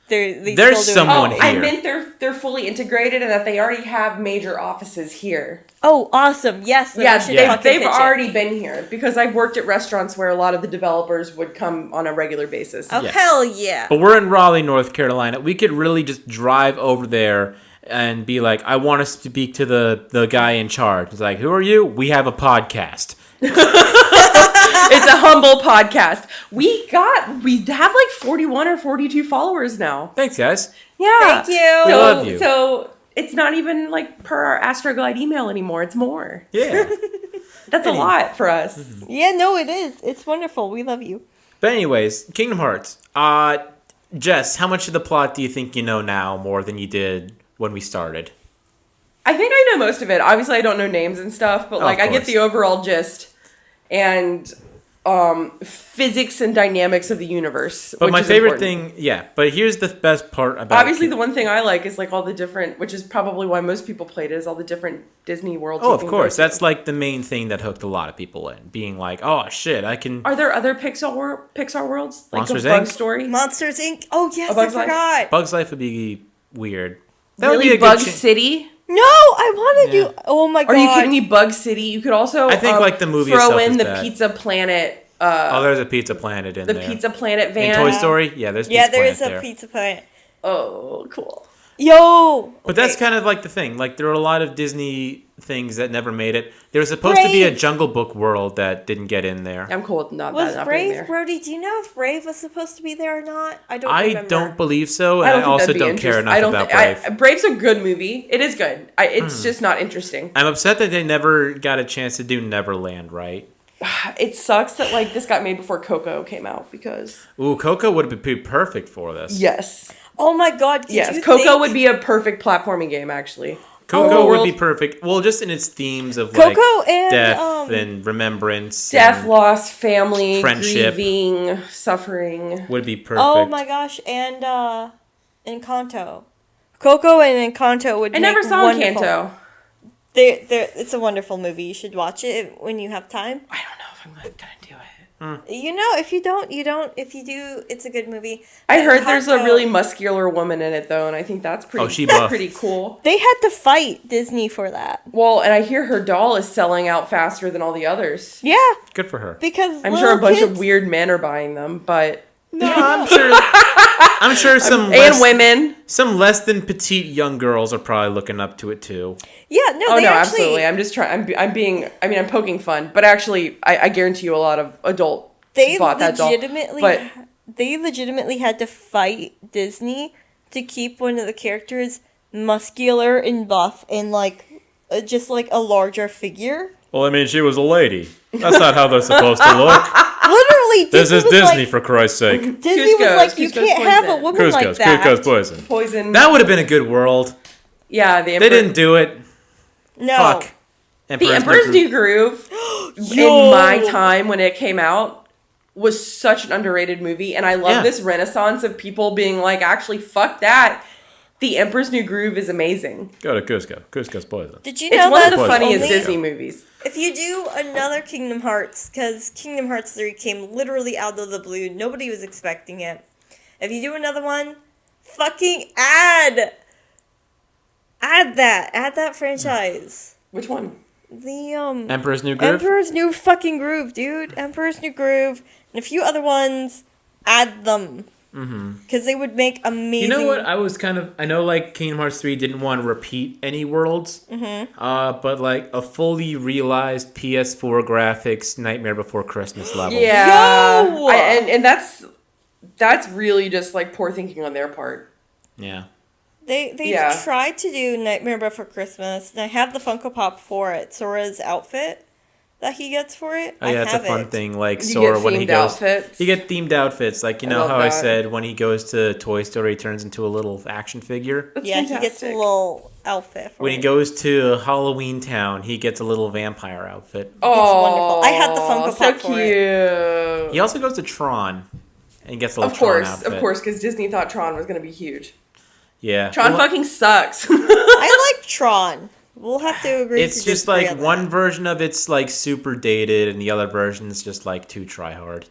There's still doing someone Oh, here. I meant they're fully integrated and that they already have major offices here. Oh, awesome! Yes, then Yeah, we should fucking they've pitch it. already been here because I've worked at restaurants where a lot of the developers would come on a regular basis. Oh, Yeah. hell yeah! But we're in Raleigh, North Carolina. We could really just drive over there and be like, I want to speak to the guy in charge. It's like, who are you? We have a podcast. It's a humble podcast. We have like 41 or 42 followers now. Thanks, guys. Yeah. Thank you. We love you. So it's not even like per our Astroglide email anymore. It's more. Yeah. That's a lot for us. Yeah, no, it is. It's wonderful. We love you. But anyways, Kingdom Hearts. Jess, how much of the plot do you think you know now more than you did when we started? I think I know most of it. Obviously, I don't know names and stuff, but like I get course. the overall gist. and physics and dynamics of the universe. But which my is favorite important. thing, but here's the best part about Obviously, the one thing I like is like all the different, which is probably why most people played it, is all the different Disney worlds. Oh, of course. That's like the main thing that hooked a lot of people in. Being like, oh shit, I can... Are there other Pixar worlds? Like Monsters, a Bug Inc.? Story? Monsters Inc. Oh yes, A Bug's I Life? forgot. Bug's Life would be weird. That Really? would be a Bug good City? No, I want to Yeah. do. Oh my god. Are you kidding me? Bug City? You could also I think, like, the movie throw itself in is the bad. Pizza Planet. Oh, there's a Pizza Planet in The there. Pizza Planet van. In Toy Story? Yeah, there's Pizza Yeah, there Planet is a there. Pizza Planet. Oh, cool. Yo. But that's okay. kind of like the thing. Like, there are a lot of Disney things that never made it. There was supposed to be a Brave. Jungle Book world that didn't get in there. I'm cool with not Was that not being Brave there. Brody? Do you know if Brave was supposed to be there or not? I don't remember. don't believe so, and I, think also that'd be don't care interesting. enough about Brave. Brave's a good movie. It is good. It's just not interesting. I'm upset that they never got a chance to do Neverland, right? It sucks that like this got made before Coco came out because Ooh, Coco would be perfect for this. yes, Oh my god. Did yes, you Coco think- would be a perfect platforming game actually. Coco would World- be perfect. Well, just in its themes of like Coco and death and remembrance. Death, and loss, family, friendship. grieving, suffering. would be perfect. Oh my gosh, and Encanto. Coco and Encanto would. I make never saw wonderful. Encanto. It's a wonderful movie. You should watch it when you have time. I don't know if I'm gonna do it. You know, if you don't, you don't. If you do, it's a good movie. I heard there's a Encanto- really muscular woman in it though, and I think that's pretty. Oh, she buff. pretty cool. They had to fight Disney for that. Well, and I hear her doll is selling out faster than all the others. Yeah, Good for her. because I'm sure a little bunch kids, of weird men are buying them, but No, I'm sure. I'm sure some and women. some less than petite young girls are probably looking up to it too. Yeah, no, Oh they no, actually. absolutely. I'm just trying. I'm being. I mean, I'm poking fun, but actually, I guarantee you, a lot of adult They bought that doll. legitimately, But they legitimately had to fight Disney to keep one of the characters muscular and buff and like just like a larger figure. Well, I mean, she was a lady. That's not how they're supposed to look. Literally, This Disney is was Disney, like, for Christ's sake. Disney was Cusco's- like, you Cusco's can't have a poison. woman like that. Cusco's poison. poison. That would have been a good world. Yeah, the They Emperor, didn't do it. No. Fuck. The Emperor's New Groove. Yo. In my time when it came out, was such an underrated movie, and I love Yeah. this renaissance of people being like, actually, fuck that. The Emperor's New Groove is amazing. Go to Cusco. Cusco's poison. Did you It's know one that of the funniest only- Disney movies. If you do another Kingdom Hearts, because Kingdom Hearts 3 came literally out of the blue, nobody was expecting it. If you do another one, fucking add that franchise. Which one? The Emperor's New Groove? Emperor's New fucking Groove, dude. Emperor's New Groove, and a few other ones. Add them. Because they would make amazing. You know what? I know like Kingdom Hearts 3 didn't want to repeat any worlds. But like a fully realized PS4 graphics Nightmare Before Christmas level. Yeah. Yo! And that's really just like poor thinking on their part. Yeah. They Yeah. tried to do Nightmare Before Christmas, and I have the Funko Pop for it. Sora's outfit that he gets for it. Oh yeah, I it's have a fun it. thing. Like You Sora get when he themed goes, outfits. you get themed outfits. Like you I know love how I that. said when he goes to Toy Story, he turns into a little action figure. That's Yeah, he gets a fantastic. little outfit for When it. he goes to Halloween Town, he gets a little vampire outfit. Oh, wonderful. I had the Funko so Pop for it. cute. He also goes to Tron and gets a little Tron outfit. Of course, because Disney thought Tron was going to be huge. Yeah. Tron Well, fucking sucks. I like Tron. We'll have to agree. It's to just disagree like on one that. version of it's like super dated, and the other version's just like too try hard.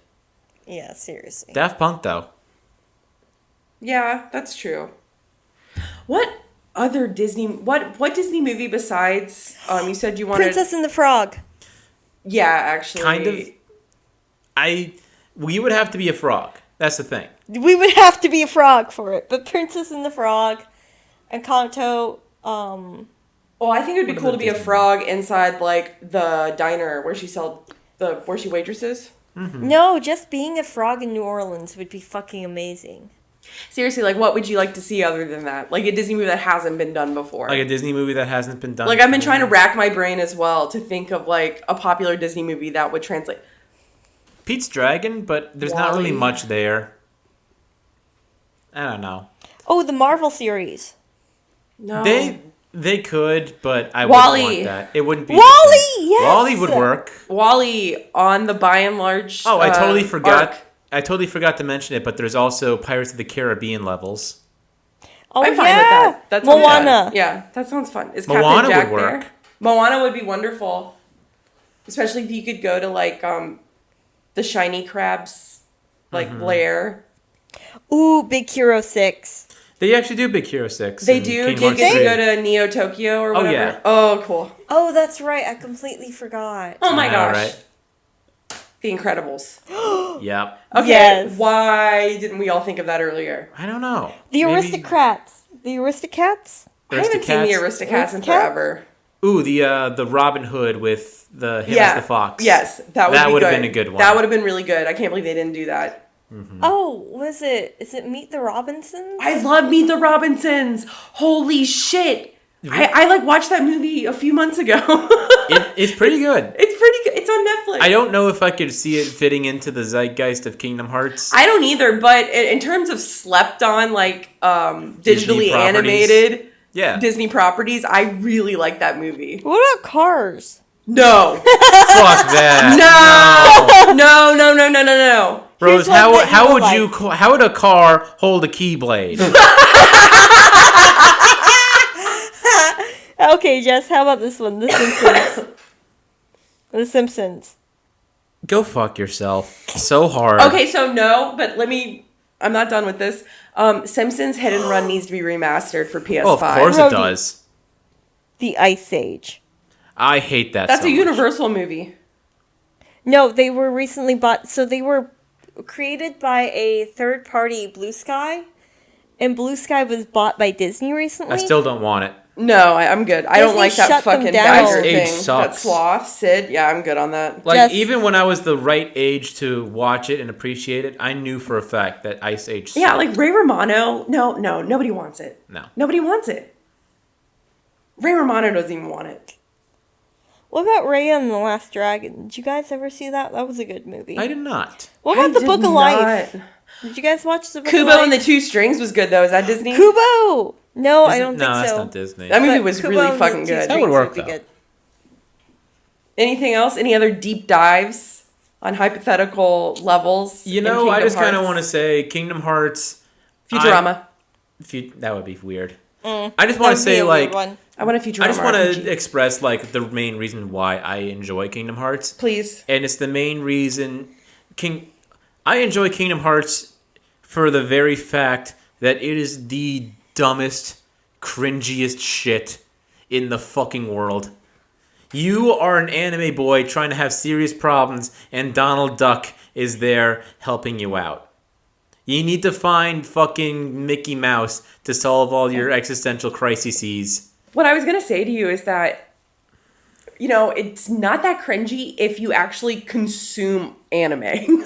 Yeah, seriously. Daft Punk though. Yeah, that's true. What other Disney? What Disney movie besides? You said you wanted. Princess and the Frog. Yeah, actually. Kind of. We would have to be a frog. That's the thing. We would have to be a frog for it, but Princess and the Frog, Encanto. Well, I think it would be What cool to about be a Disney? frog inside like the diner where she waitresses. No, just being a frog in New Orleans would be fucking amazing. Seriously, like what would you like to see other than that? Like a Disney movie that hasn't been done before. Like a Disney movie that hasn't been done. Like I've been before. trying to rack my brain as well to think of like a popular Disney movie that would translate. Pete's Dragon, but there's not really Wall-E. much there. I don't know. Oh, the Marvel series. No. They They could, but I Wall-E. wouldn't want that. It wouldn't be Wall-E, yes! Wall-E would work. Wall-E on the by and large. Oh, I totally forgot. arc. I totally forgot to mention it, but there's also Pirates of the Caribbean levels. Oh, I'm fine with that. That sounds Moana. fun. Yeah, that sounds fun. Is Moana Captain Jack would work. there? Moana would be wonderful. Especially if you could go to like the shiny crabs lair. Ooh, Big Hero 6. They actually do Big Hero 6. They and do. Kingdom Do you Hearts get to 3. go to Neo Tokyo or Oh, whatever? yeah. Oh, cool. Oh, that's right. I completely forgot. Oh my I know, gosh. right? The Incredibles. Yep. Okay, Yes. why didn't we all think of that earlier? I don't know. The Maybe- Aristocrats. The Aristocats? I haven't seen the Aristocats in Aristocats? forever. Ooh, the Robin Hood with the him as the fox. Yes, that That would would be have good. been a good one. That would have been really good. I can't believe they didn't do that. Oh, was it? Is it Meet the Robinsons? I love Meet the Robinsons. Holy shit. I like watched that movie a few months ago. It's pretty good. It's pretty good. It's on Netflix. I don't know if I could see it fitting into the zeitgeist of Kingdom Hearts. I don't either, but in terms of slept on, like digitally properties. animated Yeah. Disney properties, I really like that movie. What about Cars? No. Fuck that. No. Rose, Here's one that how you would will you how would a car hold a keyblade? Okay, Jess, how about this one? The Simpsons. The Simpsons. Go fuck yourself. So hard. Okay, so no, but I'm not done with this. Simpsons Hit and Run needs to be remastered for PS5. Oh, of course it does. The Ice Age. I hate that. That's so a much. Universal movie. No, they were recently bought. So they were created by a third party, Blue Sky. And Blue Sky was bought by Disney recently. I still don't want it. No, I'm good. I don't Disney like that shut them fucking down. Geiger Ice Age thing. sucks. That sloth, Sid. Yeah, I'm good on that. Like Yes. even when I was the right age to watch it and appreciate it, I knew for a fact that Ice Age. Yeah, sucked. like Ray Romano. No, nobody wants it. No. Nobody wants it. Ray Romano doesn't even want it. What about Raya and the Last Dragon? Did you guys ever see that? That was a good movie. I did not. What about I The did Book of Life? not. Did you guys watch The Book of Kubo Life? and the Two Strings was good though. Is that Disney? Kubo! No, I don't No, think that's so. not Disney. That movie But was Kubo really and the fucking Two good. That would Strings work, be though. good. Anything else? Any other deep dives on hypothetical levels? You in know, I Kingdom just kind of Hearts? want to say Kingdom Hearts. Futurama. That would be weird. Mm, I just that want would to be say a like weird one. I want a Futurama. I just want RPG. to express like the main reason why I enjoy Kingdom Hearts. Please. And it's the main reason I enjoy Kingdom Hearts for the very fact that it is the dumbest, cringiest shit in the fucking world. You are an anime boy trying to have serious problems, and Donald Duck is there helping you out. You need to find fucking Mickey Mouse to solve all your existential crises. What I was going to say to you is that, you know, it's not that cringy if you actually consume anime.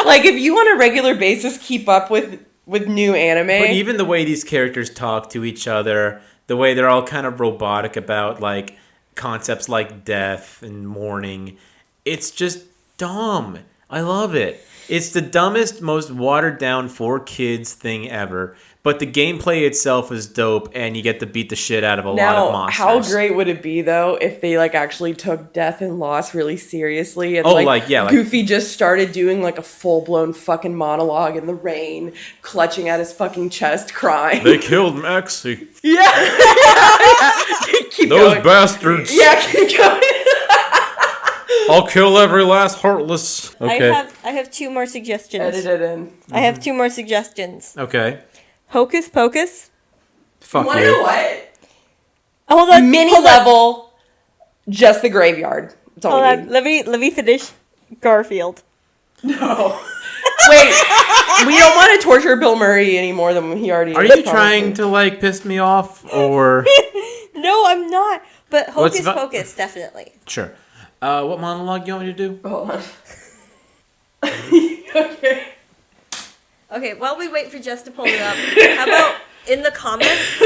Like, if you on a regular basis keep up with new anime. But even the way these characters talk to each other, the way they're all kind of robotic about like concepts like death and mourning, it's just dumb. I love it. It's the dumbest, most watered down for kids thing ever. But the gameplay itself is dope, and you get to beat the shit out of a lot of Now, monsters. how great would it be though if they like actually took death and loss really seriously and like Goofy just started doing like a full blown fucking monologue in the rain, clutching at his fucking chest, crying. They killed Maxie. Yeah. Keep Those going. bastards. Yeah, keep going. I'll kill every last heartless. Okay. I have two more suggestions. Edit it in. I have two more suggestions. Okay. Hocus Pocus. Fuck Wanna you. know what? Hold on. Mini hold on, level, just the graveyard. That's all Hold we on. need. Let me finish. Garfield. No. Wait, we don't want to torture Bill Murray any more than he already Are is. you probably. trying to like piss me off or No, I'm not. But What's Hocus Pocus, definitely. Sure. What monologue you want me to do? Hold on. Okay. Okay, while we wait for Jess to pull it up, how about in the comments?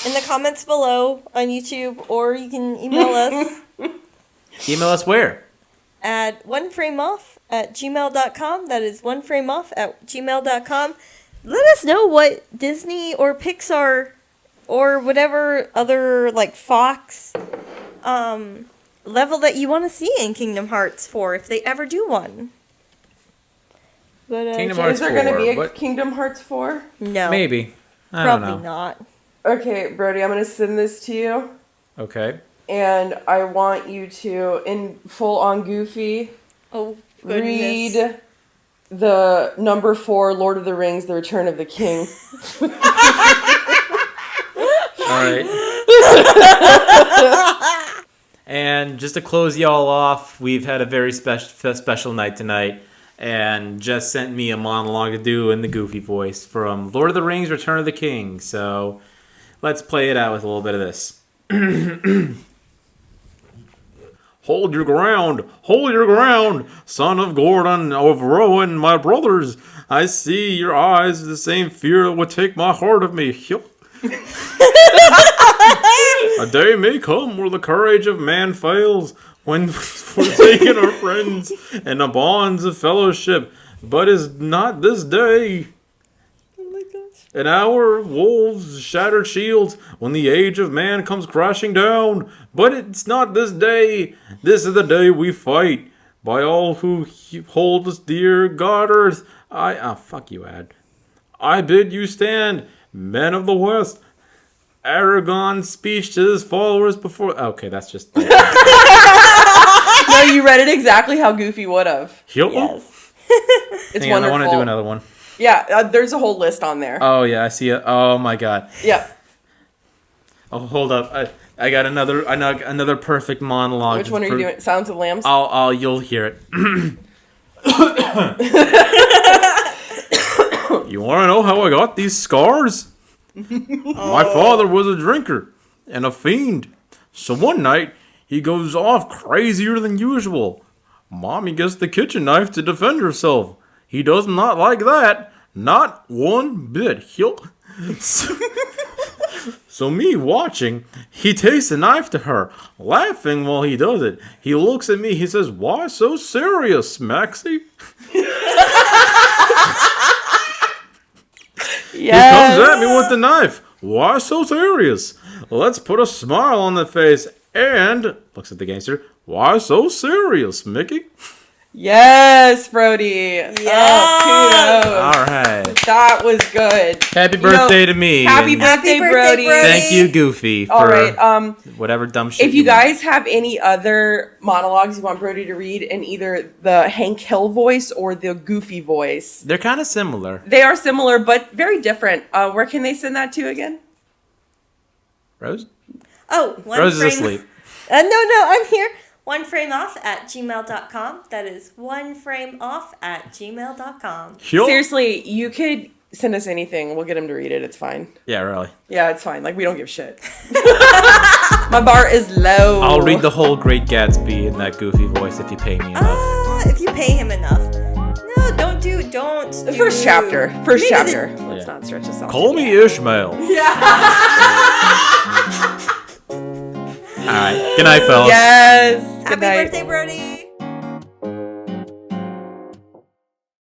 In the comments below on YouTube, or you can email us Email us where? at oneframeoff@gmail.com. That is oneframeoff@gmail.com. let us know what Disney or Pixar or whatever other like Fox level that you want to see in Kingdom Hearts 4 if they ever do one. But, Kingdom Hearts Is there going to 4, be a what? Kingdom Hearts 4? No. Maybe. I don't Probably know. not. Okay, Brody, I'm going to send this to you. Okay. And I want you to, in full on Goofy, Oh, goodness. read the number 4 Lord of the Rings, The Return of the King. All right. And just to close y'all off, we've had a very special night tonight. And Jess sent me a monologue to do in the Goofy voice from Lord of the Rings, Return of the King. So let's play it out with a little bit of this. Hold your ground, son of Gordon, of Rowan, my brothers. I see your eyes, the same fear that would take my heart of me. A day may come where the courage of man fails, when forsaking our friends and the bonds of fellowship, but is not this day. An hour of wolves, shattered shields, when the age of man comes crashing down. But it's not this day. This is the day we fight. By all who hold us dear, God earth. Fuck you, Ad. I bid you stand, men of the West. Aragon's speech to his followers before... Okay, that's just... No, you read it exactly how Goofy would have. Yes. It's Hang on, wonderful. I want to do another one. Yeah, there's a whole list on there. Oh, yeah, I see it. Oh, my God. Yeah. Oh, hold up. I got another perfect monologue. Which one are you doing? Sounds of Lambs? You'll hear it. You want to know how I got these scars? My father was a drinker and a fiend. So one night, he goes off crazier than usual. Mommy gets the kitchen knife to defend herself. He does not like that. Not one bit. So me watching, he takes the knife to her, laughing while he does it. He looks at me, he says, "Why so serious, Maxie?" He comes at me with the knife. "Why so serious? Let's put a smile on the face." And looks at the gangster. "Why so serious, Mickey?" Yes, Brody. Yes. Oh, kudos. All right. That was good. Happy birthday to me. Happy and birthday, birthday, Brody. Brody. Thank you, Goofy, for All right. whatever dumb shit. If you want. guys have any other monologues you want Brody to read in either the Hank Hill voice or the Goofy voice, They're kind of similar. they are similar but very different. Where can they send that to again? Rose? Oh, one Rose is frame. asleep. No, I'm here. oneframeoff@gmail.com. That is oneframeoff@gmail.com. Seriously, you could send us anything. We'll get him to read it. It's fine. Yeah, really. Yeah, it's fine. Like, we don't give shit. My bar is low. I'll read the whole Great Gatsby in that Goofy voice if you pay me enough. If you pay him enough. No, don't do. The first chapter. Maybe chapter. the- Let's not stretch this out. Call me Ishmael. All right. Good night, fellas. Yes. Happy Good night. birthday, Brody.